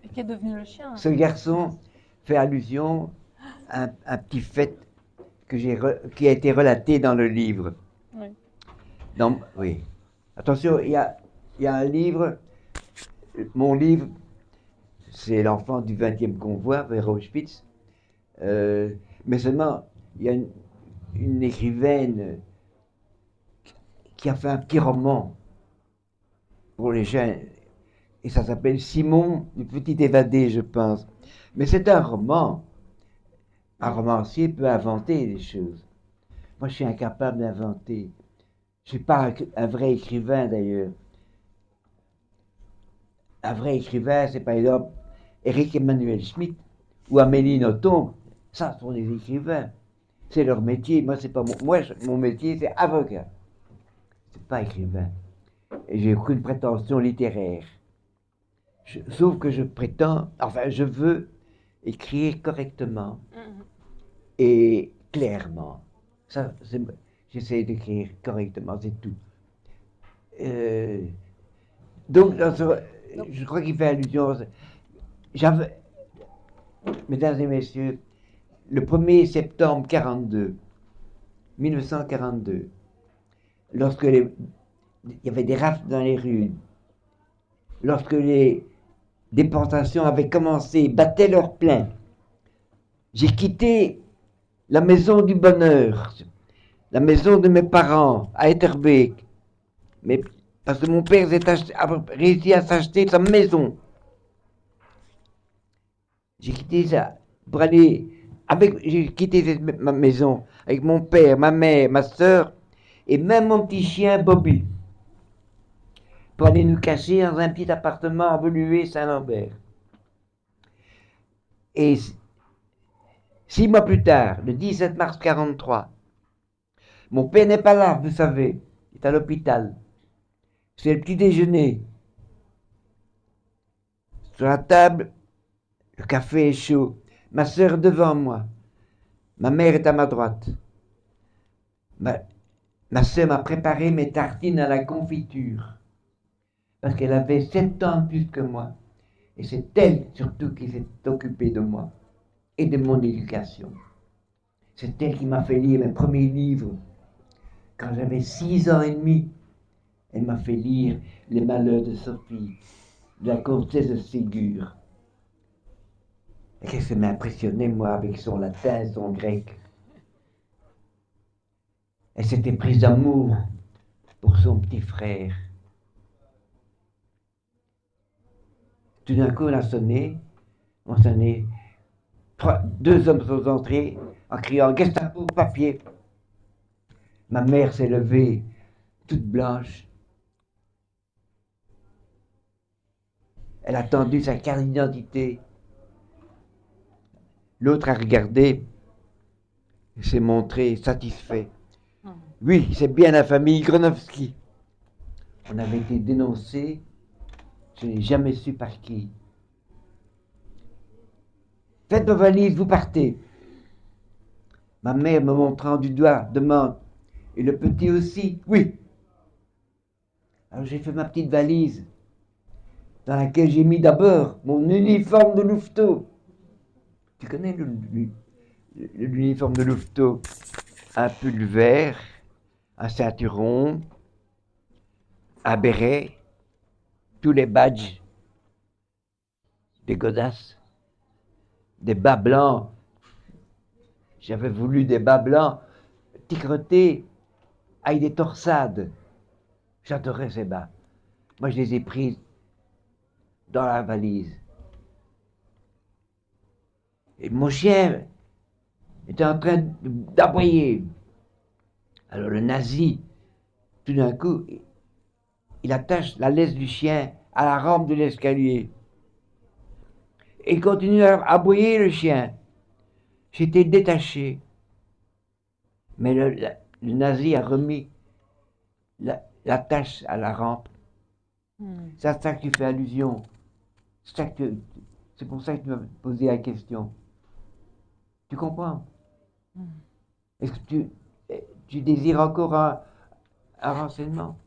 Et qu'est devenu le chien? Ce garçon fait allusion à un petit fait qui a été relaté dans le livre. Oui. Oui. Attention, il y a un livre, mon livre, c'est l'enfant du 20e convoi vers Auschwitz. Mais seulement, il y a une écrivaine qui a fait un petit roman pour les jeunes. Et ça s'appelle Simon, le petit évadé, je pense. Mais c'est un roman. Un romancier peut inventer des choses. Moi, je suis incapable d'inventer. Je ne suis pas un vrai écrivain, d'ailleurs. Un vrai écrivain, c'est par exemple Éric Emmanuel Schmitt ou Amélie Nothomb. Ça, ce sont des écrivains. C'est leur métier. Moi, c'est pas mon métier, c'est avocat. C'est pas écrivain. Et j'ai aucune prétention littéraire. Sauf que je veux écrire correctement et clairement. Ça, j'essaie d'écrire correctement, c'est tout. Donc, je crois qu'il fait allusion. Mesdames et messieurs, le 1er septembre 1942, lorsque il y avait des rafles dans les rues, lorsque les déportations avaient commencé, battaient leur plein, j'ai quitté la maison du bonheur, la maison de mes parents à Etterbeek, mais parce que mon père a réussi à s'acheter sa maison. J'ai quitté ça pour aller j'ai quitté ma maison avec mon père, ma mère, ma soeur et même mon petit chien Bobby pour aller nous cacher dans un petit appartement à Woluwe-Saint-Lambert. Et 6 mois plus tard, le 17 mars 1943, mon père n'est pas là, vous savez, il est à l'hôpital. C'est le petit déjeuner. Sur la table, le café est chaud. Ma sœur est devant moi. Ma mère est à ma droite. Ma sœur m'a préparé mes tartines à la confiture. Parce qu'elle avait 7 ans de plus que moi. Et c'est elle surtout qui s'est occupée de moi et de mon éducation. C'est elle qui m'a fait lire mes premiers livres. Quand j'avais 6 ans et demi, elle m'a fait lire Les Malheurs de Sophie, de la comtesse de Ségur. Et qu'est-ce qui m'a impressionné, moi, avec son latin et son grec. Elle s'était prise d'amour pour son petit frère. Tout d'un coup, on a sonné. Deux hommes sont entrés en criant Gestapo, papier. Ma mère s'est levée, toute blanche. Elle a tendu sa carte d'identité. L'autre a regardé et s'est montré satisfait. Oui, c'est bien la famille Gronowski. On avait été dénoncé, je n'ai jamais su par qui. Faites vos valises, vous partez. Ma mère me montrant du doigt demande et le petit aussi, oui. Alors j'ai fait ma petite valise dans laquelle j'ai mis d'abord mon uniforme de louveteau. Tu connais l'uniforme de louveteau? Un pull vert, un ceinturon, un béret, tous les badges, des godasses, des bas blancs. J'avais voulu des bas blancs ticretés avec des torsades. J'adorais ces bas. Moi, je les ai pris dans la valise. Et mon chien était en train d'aboyer. Alors le nazi, tout d'un coup, il attache la laisse du chien à la rampe de l'escalier. Et il continue à aboyer le chien. J'étais détaché. Mais le nazi a remis l'attache à la rampe. C'est à ça que tu fais allusion. C'est pour ça que tu m'as posé la question. Tu comprends? Est-ce que tu désires encore un renseignement?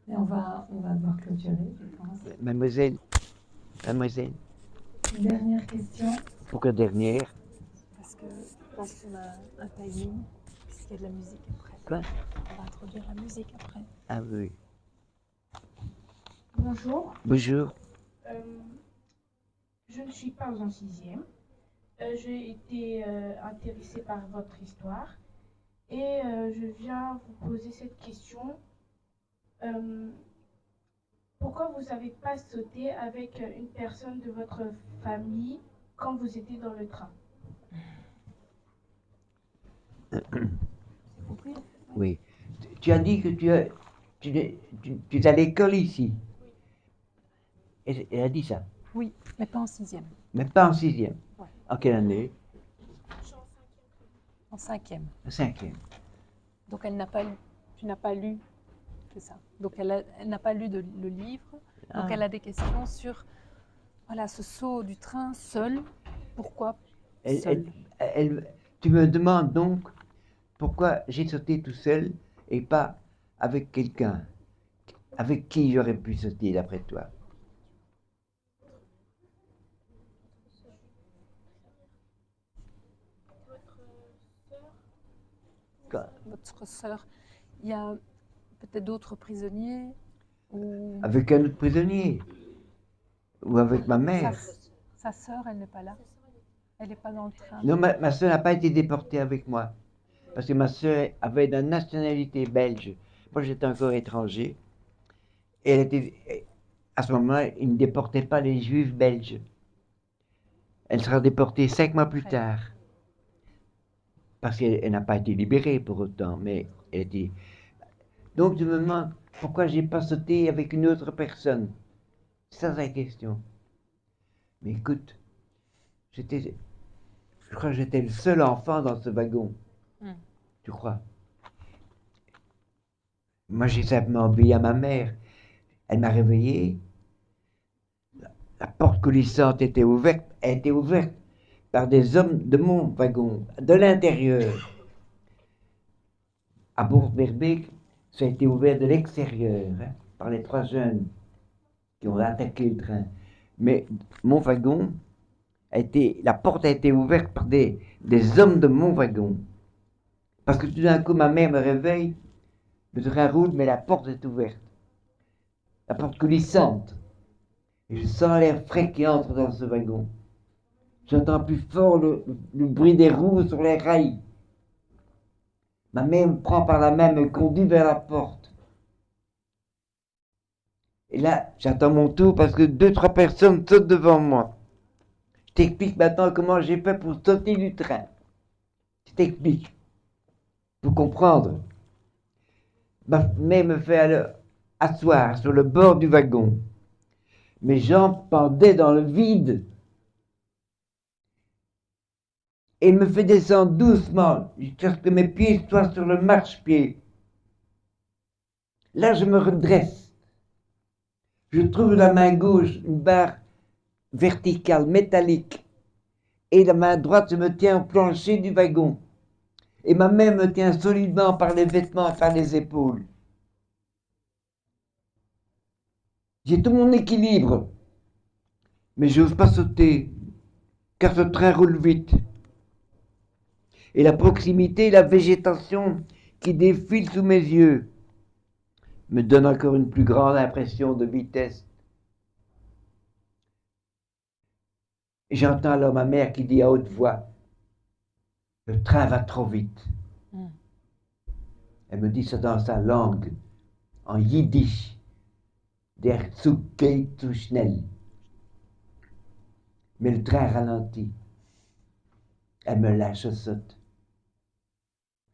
Et on va devoir clôturer, je pense. Mademoiselle, Une dernière question. pourquoi dernière? Parce que je pense qu'on a un timing, puisqu'il y a de la musique après. Quoi? On va introduire la musique après. Ah oui. Bonjour. Bonjour. Je ne suis pas en sixième. J'ai été intéressée par votre histoire et je viens vous poser cette question. Pourquoi vous n'avez pas sauté avec une personne de votre famille quand vous étiez dans le train? Oui. Tu as dit que tu es à l'école ici. Elle a dit ça. Oui, mais pas en sixième. Mais pas en sixième. Ouais. En quelle année? En cinquième. En cinquième. Donc elle n'a pas lu. Tu n'as pas lu. C'est ça. Donc elle n'a pas lu le livre. Donc elle a des questions sur voilà, ce saut du train seul. Pourquoi seul? Tu me demandes donc pourquoi j'ai sauté tout seul et pas avec quelqu'un. Avec qui j'aurais pu sauter d'après toi? Votre sœur, il y a peut-être d'autres prisonniers ou Avec un autre prisonnier. Ou avec ma mère. sa sœur, elle n'est pas là. Elle n'est pas dans le train. Non, ma soeur n'a pas été déportée avec moi. Parce que ma soeur avait de la nationalité belge. Moi, j'étais encore étranger. Et elle était, à ce moment-là, ils ne déportaient pas les juifs belges. Elle sera déportée 5 mois plus tard. Parce qu'elle n'a pas été libérée pour autant, mais elle était... Donc je me demande pourquoi j'ai pas sauté avec une autre personne. C'est ça la question. Mais écoute, je crois que j'étais le seul enfant dans ce wagon. Tu crois? Moi, j'ai simplement obéi à ma mère. Elle m'a réveillé. La porte coulissante était ouverte. Elle était ouverte par des hommes de mon wagon, de l'intérieur. À Bourg-Berbeek, ça a été ouvert de l'extérieur, hein, par les 3 jeunes qui ont attaqué le train. Mais mon wagon, la porte a été ouverte par des hommes de mon wagon. Parce que tout d'un coup, ma mère me réveille, le train roule, mais la porte est ouverte. La porte coulissante. Et je sens l'air frais qui entre dans ce wagon. J'entends plus fort le bruit des roues sur les rails. Ma mère me prend par la main, me conduit vers la porte. Et là, j'attends mon tour parce que 2, 3 personnes sautent devant moi. Je t'explique maintenant comment j'ai fait pour sauter du train. Je t'explique. Pour comprendre. Ma mère me fait alors asseoir sur le bord du wagon. Mes jambes pendaient dans le vide. Et me fait descendre doucement, jusqu'à ce que mes pieds soient sur le marchepied. Là, je me redresse. Je trouve la main gauche une barre verticale, métallique. Et la main droite, je me tiens au plancher du wagon. Et ma main me tient solidement par les vêtements, par les épaules. J'ai tout mon équilibre. Mais j'ose pas sauter, car ce train roule vite. Et la proximité, la végétation qui défile sous mes yeux me donne encore une plus grande impression de vitesse. Et j'entends alors ma mère qui dit à haute voix, le train va trop vite. Elle me dit ça dans sa langue, en yiddish, der Zug geht zu schnell. Mais le train ralentit. Elle me lâche, je saute.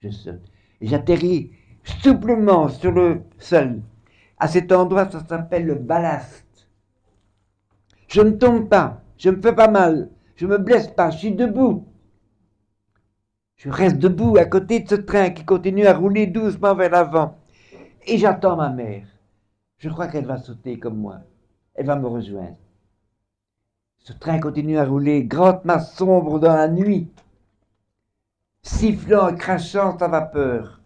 Je saute. Et j'atterris souplement sur le sol. À cet endroit, ça s'appelle le ballast. Je ne tombe pas, je me fais pas mal, je me blesse pas, je suis debout. Je reste debout à côté de ce train qui continue à rouler doucement vers l'avant. Et j'attends ma mère. Je crois qu'elle va sauter comme moi. Elle va me rejoindre. Ce train continue à rouler, grande masse sombre dans la nuit, sifflant et crachant sa vapeur.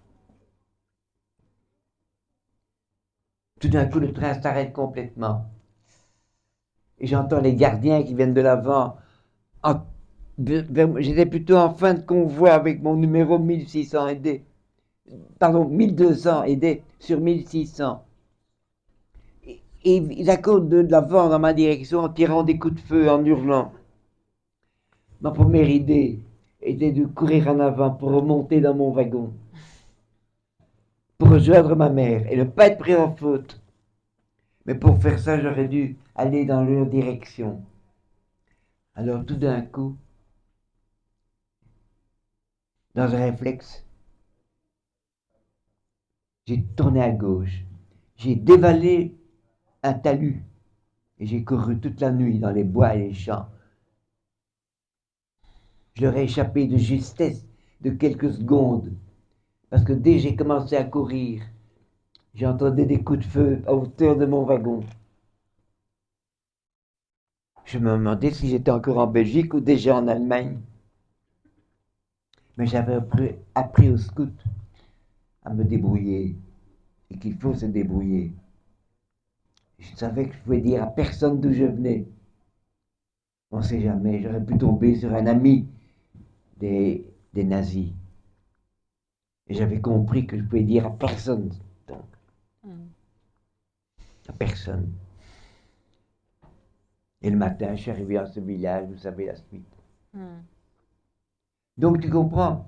Tout d'un coup, le train s'arrête complètement. Et j'entends les gardiens qui viennent de l'avant. J'étais plutôt en fin de convoi avec mon numéro 1600 aidé. Pardon, 1200 aidé sur 1600. Et ils accourent de l'avant dans ma direction en tirant des coups de feu, en hurlant. Ma première idée était de courir en avant pour remonter dans mon wagon, pour rejoindre ma mère et ne pas être pris en faute. Mais pour faire ça, j'aurais dû aller dans leur direction. Alors tout d'un coup, dans un réflexe, j'ai tourné à gauche. J'ai dévalé un talus et j'ai couru toute la nuit dans les bois et les champs. Je leur ai échappé de justesse de quelques secondes parce que dès que j'ai commencé à courir, j'entendais des coups de feu à hauteur de mon wagon. Je me demandais si j'étais encore en Belgique ou déjà en Allemagne. Mais j'avais appris aux scouts à me débrouiller et qu'il faut se débrouiller. Je savais que je pouvais dire à personne d'où je venais. On ne sait jamais, j'aurais pu tomber sur un ami des nazis. Et j'avais compris que je pouvais dire à personne, donc. À personne. Et le matin, je suis arrivé à ce village, vous savez la suite. Donc tu comprends,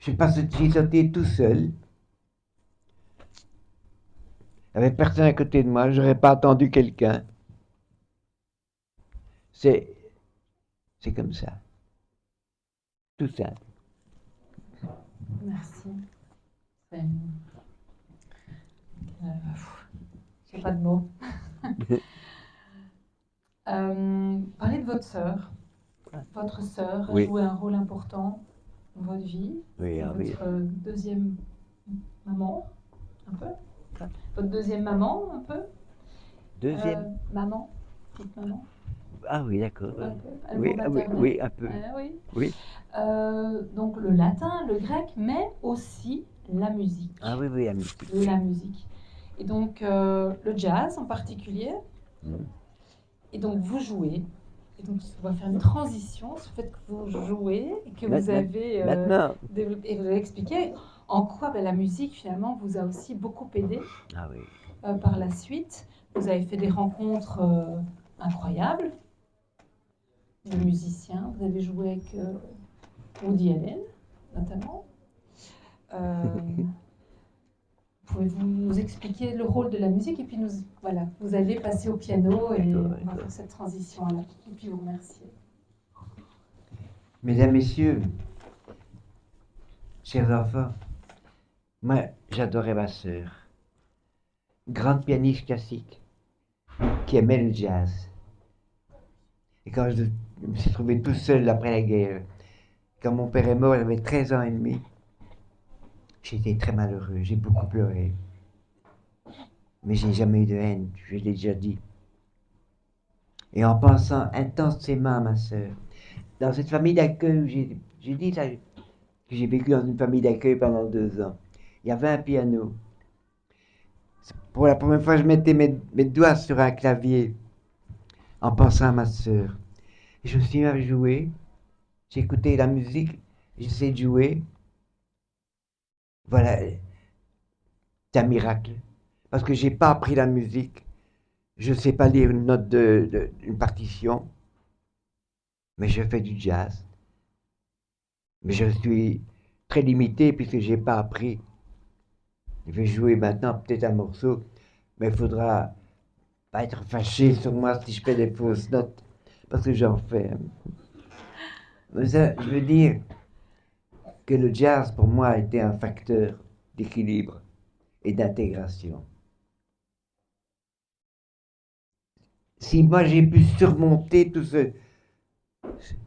j'ai sauté tout seul. Il n'y avait personne à côté de moi, je n'aurais pas attendu quelqu'un. C'est comme ça. Tout simple. Merci. J'ai pas de mots. Parlez de votre sœur. Votre sœur a Oui. joué un rôle important dans votre vie. Oui, Votre deuxième maman, un peu. Votre deuxième maman, un peu. Deuxième. Maman, petite maman. Ah oui, d'accord. Un peu. Un Oui, mot ah oui, maternel. oui, un peu. Oui. Oui. Donc le latin, le grec, mais aussi la musique. Ah oui, oui, la musique. La musique. Et donc le jazz en particulier. Mm. Et donc vous jouez. Et donc on va faire une transition sur le fait que vous jouez et que vous avez Maintenant. développé. Et vous avez expliqué en quoi la musique finalement vous a aussi beaucoup aidé Ah oui. par la suite. Vous avez fait des rencontres incroyables de musiciens. Vous avez joué avec Woody Allen, notamment. Pouvez-vous nous expliquer le rôle de la musique et puis voilà, vous allez passer au piano et on va faire cette transition-là. Et puis vous remercier. Mesdames, Messieurs, chers enfants, moi j'adorais ma sœur, grande pianiste classique, qui aimait le jazz. Et quand je me suis trouvé tout seul après la guerre, quand mon père est mort, j'avais 13 ans et demi, j'étais très malheureux, j'ai beaucoup pleuré. Mais j'ai jamais eu de haine, je l'ai déjà dit. Et en pensant intensément à ma sœur, dans cette famille d'accueil où j'ai dit ça, que j'ai vécu dans une famille d'accueil pendant 2 ans, il y avait un piano. Pour la première fois, je mettais mes doigts sur un clavier en pensant à ma sœur. Et je me suis mis à jouer, j'écoutais la musique, j'essayais de jouer. Voilà, c'est un miracle. Parce que j'ai pas appris la musique, je ne sais pas lire une note d'une partition, mais je fais du jazz. Mais je suis très limité puisque j'ai pas appris. Je vais jouer maintenant peut-être un morceau, mais il faudra pas être fâché sur moi si je fais des fausses notes, parce que j'en fais. Mais ça, je veux dire que le jazz pour moi a été un facteur d'équilibre et d'intégration. Si moi j'ai pu surmonter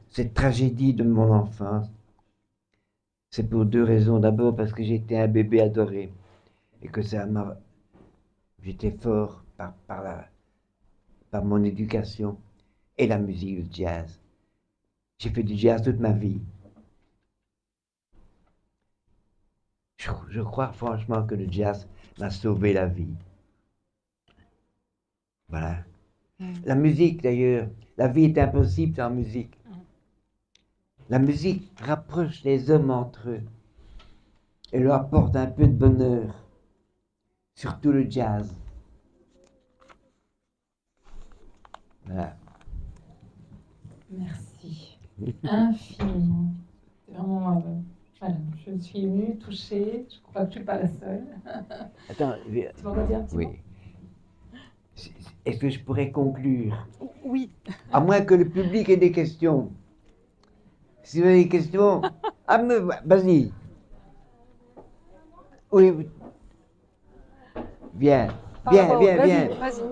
cette tragédie de mon enfance, c'est pour 2 raisons. D'abord parce que j'étais un bébé adoré et que j'étais fort par mon éducation et la musique, le jazz. J'ai fait du jazz toute ma vie. Je crois franchement que le jazz m'a sauvé la vie. Voilà. La musique d'ailleurs, la vie est impossible sans musique. La musique rapproche les hommes entre eux et leur apporte un peu de bonheur, surtout le jazz. Voilà. Merci infiniment. C'est vraiment, voilà, je suis émue, touchée. Je crois que je ne suis pas la seule. Attends, Tu m'en redis un petit oui. mot? Est-ce que je pourrais conclure? Oui. À moins que le public ait des questions. Si vous avez des questions, vas-y. Oui, viens, viens, viens, viens. Vas-y.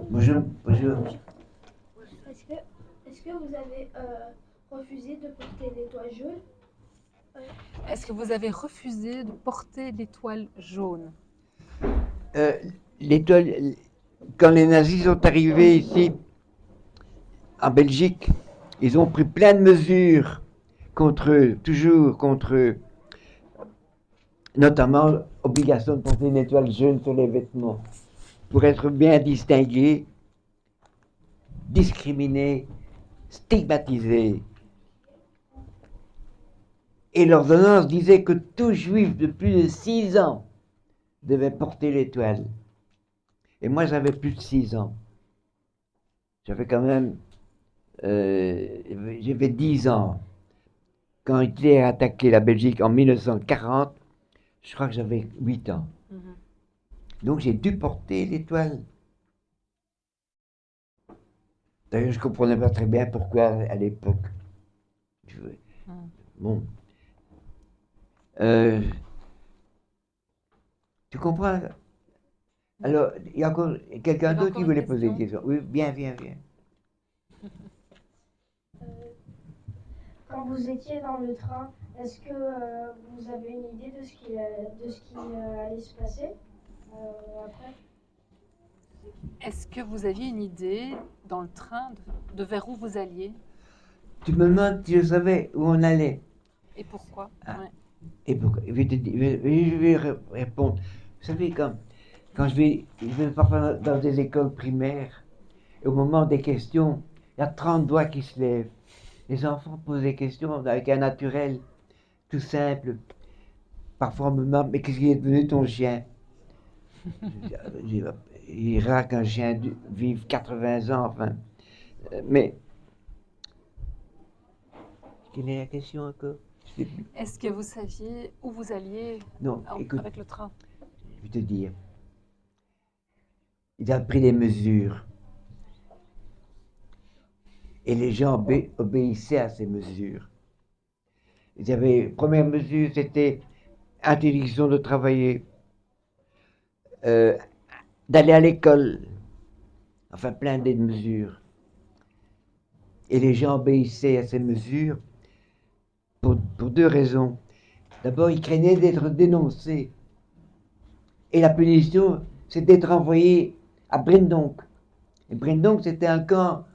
Bonjour, bonjour. Est-ce que vous avez refusé de porter l'étoile jaune? Est-ce que vous avez refusé de porter l'étoile jaune? L'étoile, quand les nazis sont arrivés ici, en Belgique, ils ont pris plein de mesures contre eux, toujours contre eux. Notamment, obligation de porter une étoile jaune sur les vêtements, pour être bien distingué, discriminé, stigmatisé. Et l'ordonnance disait que tout juif de plus de 6 ans devait porter l'étoile. Et moi, j'avais plus de 6 ans. J'avais quand même... j'avais 10 ans. Quand Hitler a attaqué la Belgique en 1940, je crois que j'avais 8 ans. Donc j'ai dû porter l'étoile. D'ailleurs, je ne comprenais pas très bien pourquoi à l'époque. Bon. Tu comprends? Alors, il y a encore quelqu'un d'autre qui voulait poser une question. Oui, viens, viens, viens. quand vous étiez dans le train, est-ce que vous avez une idée de ce qui allait se passer après? Est-ce que vous aviez une idée dans le train de vers où vous alliez Tu me demandes si je savais où on allait. et pourquoi? Ah. Ouais. Et pourquoi? Je vais répondre. Vous savez, quand je vais parfois dans des écoles primaires, et au moment des questions, il y a 30 doigts qui se lèvent. Les enfants posent des questions avec un naturel tout simple. Parfois on me demande, mais qu'est-ce qui est devenu ton chien? Il est rare qu'un chien vive 80 ans, enfin. Mais, quelle est la question encore? Je sais plus. Est-ce que vous saviez où vous alliez Non, écoute, avec le train? je vais te dire. Il a pris des mesures. Et les gens obéissaient à ces mesures. Première mesure, c'était interdiction de travailler, euh, d'aller à l'école, enfin plein de mesures. Et les gens obéissaient à ces mesures pour deux raisons. D'abord, ils craignaient d'être dénoncés. Et la punition, c'est d'être envoyé à Brendonk. Et Brendonk, c'était un camp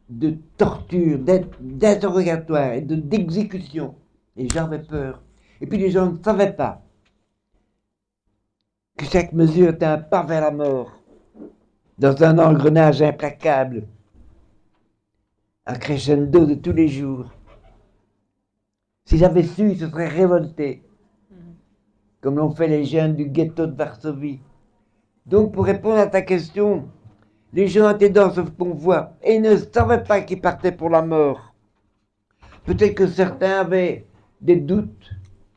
de torture, d'interrogatoire et d'exécution. Les gens avaient peur. Et puis les gens ne savaient pas que chaque mesure était un pas vers la mort, dans un engrenage implacable, un crescendo de tous les jours. S'ils avaient su, ils se seraient révoltés, comme l'ont fait les jeunes du ghetto de Varsovie. Donc, pour répondre à ta question, les gens étaient dans ce convoi et ne savaient pas qu'ils partaient pour la mort. Peut-être que certains avaient des doutes.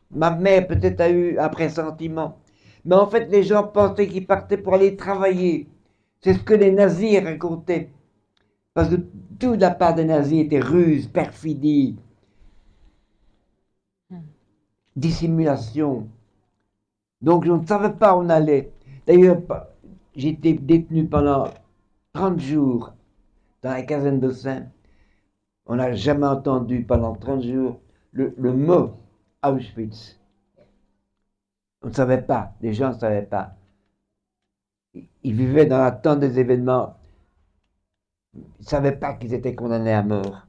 Ma mère peut-être a eu un pressentiment. Mais en fait, les gens pensaient qu'ils partaient pour aller travailler. C'est ce que les nazis racontaient. Parce que toute la part des nazis était ruse, perfidie, dissimulation. Donc je ne savais pas où on allait. D'ailleurs, j'ai été détenu pendant 30 jours dans la caserne de Saint. On n'a jamais entendu pendant 30 jours le mot Auschwitz. On ne savait pas, les gens ne savaient pas. Ils vivaient dans l'attente des événements. Ils ne savaient pas qu'ils étaient condamnés à mort.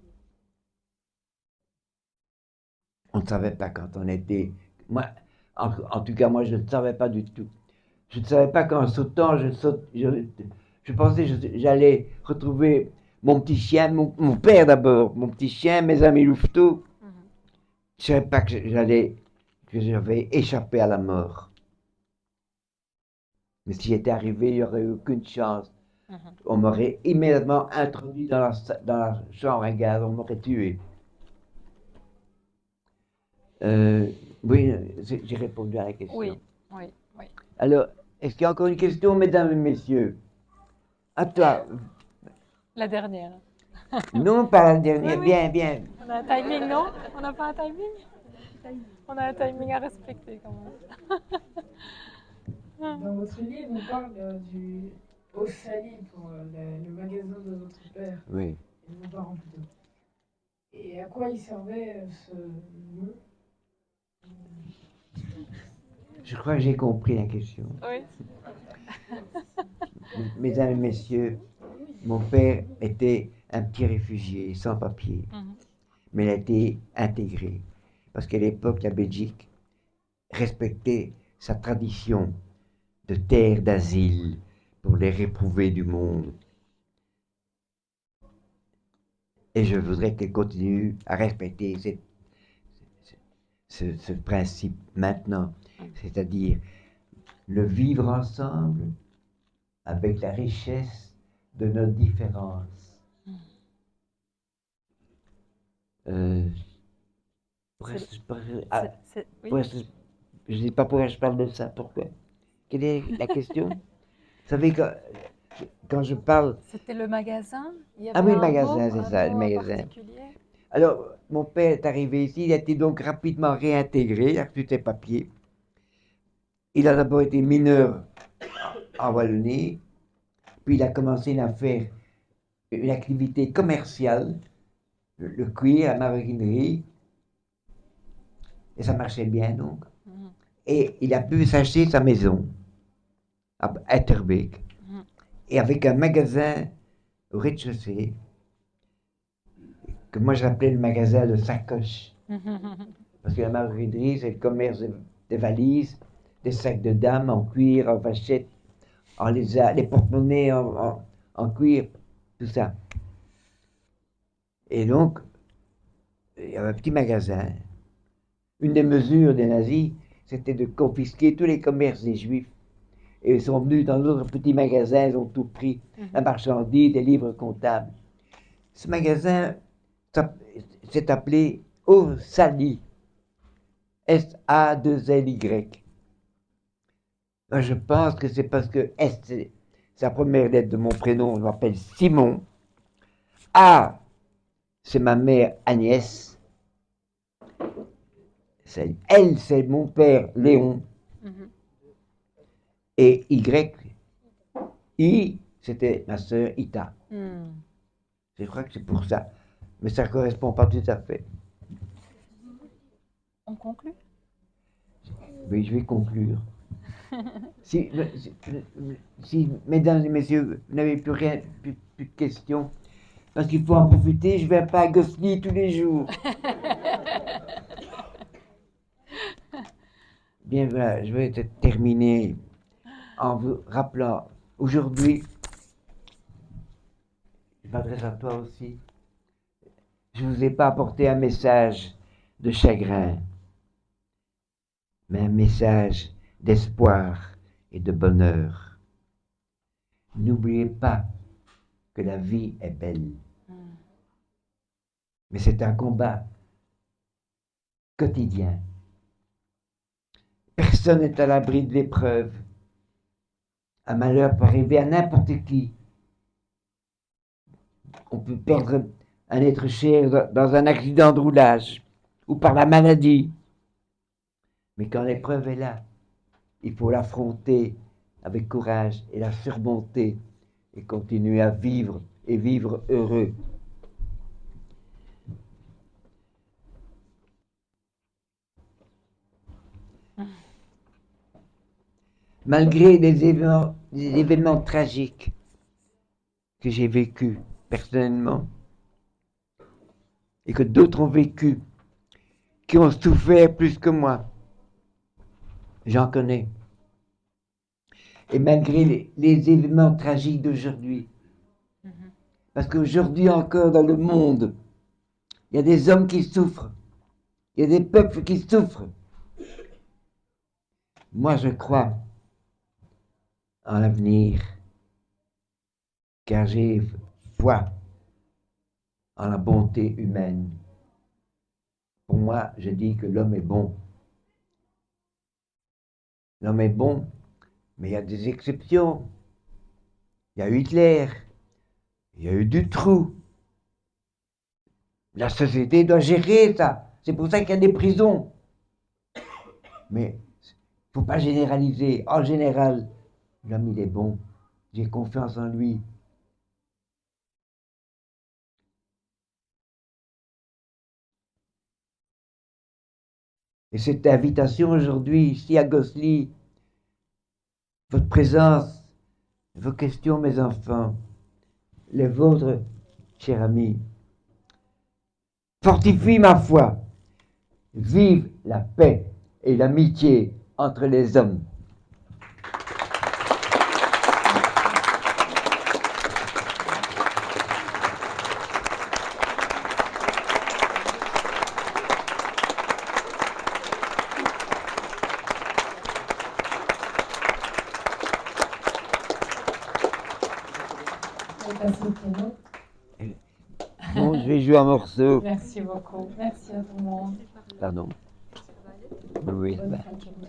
On ne savait pas quand on était. Moi, en tout cas, moi, je ne savais pas du tout. Je ne savais pas qu'en sautant, je pensais que j'allais retrouver mon petit chien, mon père d'abord, mon petit chien, mes amis louveteaux. Je ne savais pas que j'avais échappé à la mort. Mais si j'étais arrivé, il n'y aurait eu aucune chance. On m'aurait immédiatement introduit dans la chambre à gaz, on m'aurait tué. Oui, j'ai répondu à la question. Oui, oui, oui. Alors, est-ce qu'il y a encore une question, mesdames et messieurs? À toi. La dernière. Non, pas la dernière. Oui, oui. Bien, bien. On a un timing, non? On n'a pas un timing? On a un timing à respecter quand même. Dans votre livre, on parle au Sali pour le magasin de votre père, Oui. et de vos parents plutôt. Et à quoi il servait ce nom? Je crois que j'ai compris la question. Oui. Mesdames et messieurs, mon père était un petit réfugié, sans papier. Mais il a été intégré. Parce qu'à l'époque, la Belgique respectait sa tradition de terre d'asile pour les réprouvés du monde. Et je voudrais qu'elle continue à respecter ce principe maintenant, c'est-à-dire le vivre ensemble avec la richesse de nos différences. Je ne sais pas pourquoi je parle de ça, pourquoi? Quelle est la question? Vous savez, quand je parle... C'était le magasin? Ah oui, le magasin, c'est ça, le magasin. Alors, mon père est arrivé ici, il a été donc rapidement réintégré, il a reçu ses papiers. Il a d'abord été mineur en Wallonie, puis il a commencé à faire une activité commerciale, le cuir, la maroquinerie, Et ça marchait bien, donc. Mhm. Et il a pu s'acheter sa maison à Etterbeek. Mhm. Et avec un magasin au rez-de-chaussée, que moi j'appelais le magasin de sacoche. Parce que la maroquinerie, c'est le commerce des valises, des sacs de dames en cuir, en vachette, les porte-monnaies en cuir, tout ça. Et donc, il y avait un petit magasin. Une des mesures des nazis, c'était de confisquer tous les commerces des juifs. Et ils sont venus dans d'autres petits magasins, ils ont tout pris, la marchandise, des livres comptables. Ce magasin s'est appelé O'Sally. S-A-2-L-Y. Moi, je pense que c'est parce que S, c'est la première lettre de mon prénom, je m'appelle Simon. A, c'est ma mère Agnès. L, c'est mon père Léon. Mhm. Et Y, I, c'était ma sœur Ita. Mhm. Je crois que c'est pour ça. Mais ça ne correspond pas tout à fait. On conclut? Oui, je vais conclure. Si, mesdames et messieurs, vous n'avez plus rien, plus de questions, parce qu'il faut en profiter, je ne vais pas à Gosselies tous les jours. Bien, voilà, je vais terminer en vous rappelant, aujourd'hui, je m'adresse à toi aussi, je ne vous ai pas apporté un message de chagrin, mais un message d'espoir et de bonheur. N'oubliez pas que la vie est belle. Mais c'est un combat quotidien. Personne n'est à l'abri de l'épreuve. Un malheur peut arriver à n'importe qui. On peut perdre un être cher dans un accident de roulage ou par la maladie. Mais quand l'épreuve est là, il faut l'affronter avec courage et la surmonter et continuer à vivre et vivre heureux. Malgré des événements tragiques que j'ai vécus personnellement et que d'autres ont vécu, qui ont souffert plus que moi, j'en connais. Et malgré les événements tragiques d'aujourd'hui, parce qu'aujourd'hui encore dans le monde, il y a des hommes qui souffrent, il y a des peuples qui souffrent. Moi, je crois en l'avenir, car j'ai foi en la bonté humaine. Pour moi, je dis que l'homme est bon. L'homme est bon, mais il y a des exceptions. Il y a eu Hitler, il y a eu Dutroux. La société doit gérer ça. C'est pour ça qu'il y a des prisons. Mais il ne faut pas généraliser. En général, l'homme, il est bon. J'ai confiance en lui. Et cette invitation aujourd'hui, ici à Gosselies, votre présence, vos questions, mes enfants, les vôtres, chers amis, fortifie ma foi. Vive la paix et l'amitié entre les hommes. Vous avez passé au piano. Bon, je vais jouer un morceau. Merci beaucoup. Merci à tout le monde. Pardon. Oui. Bonne fin de journée.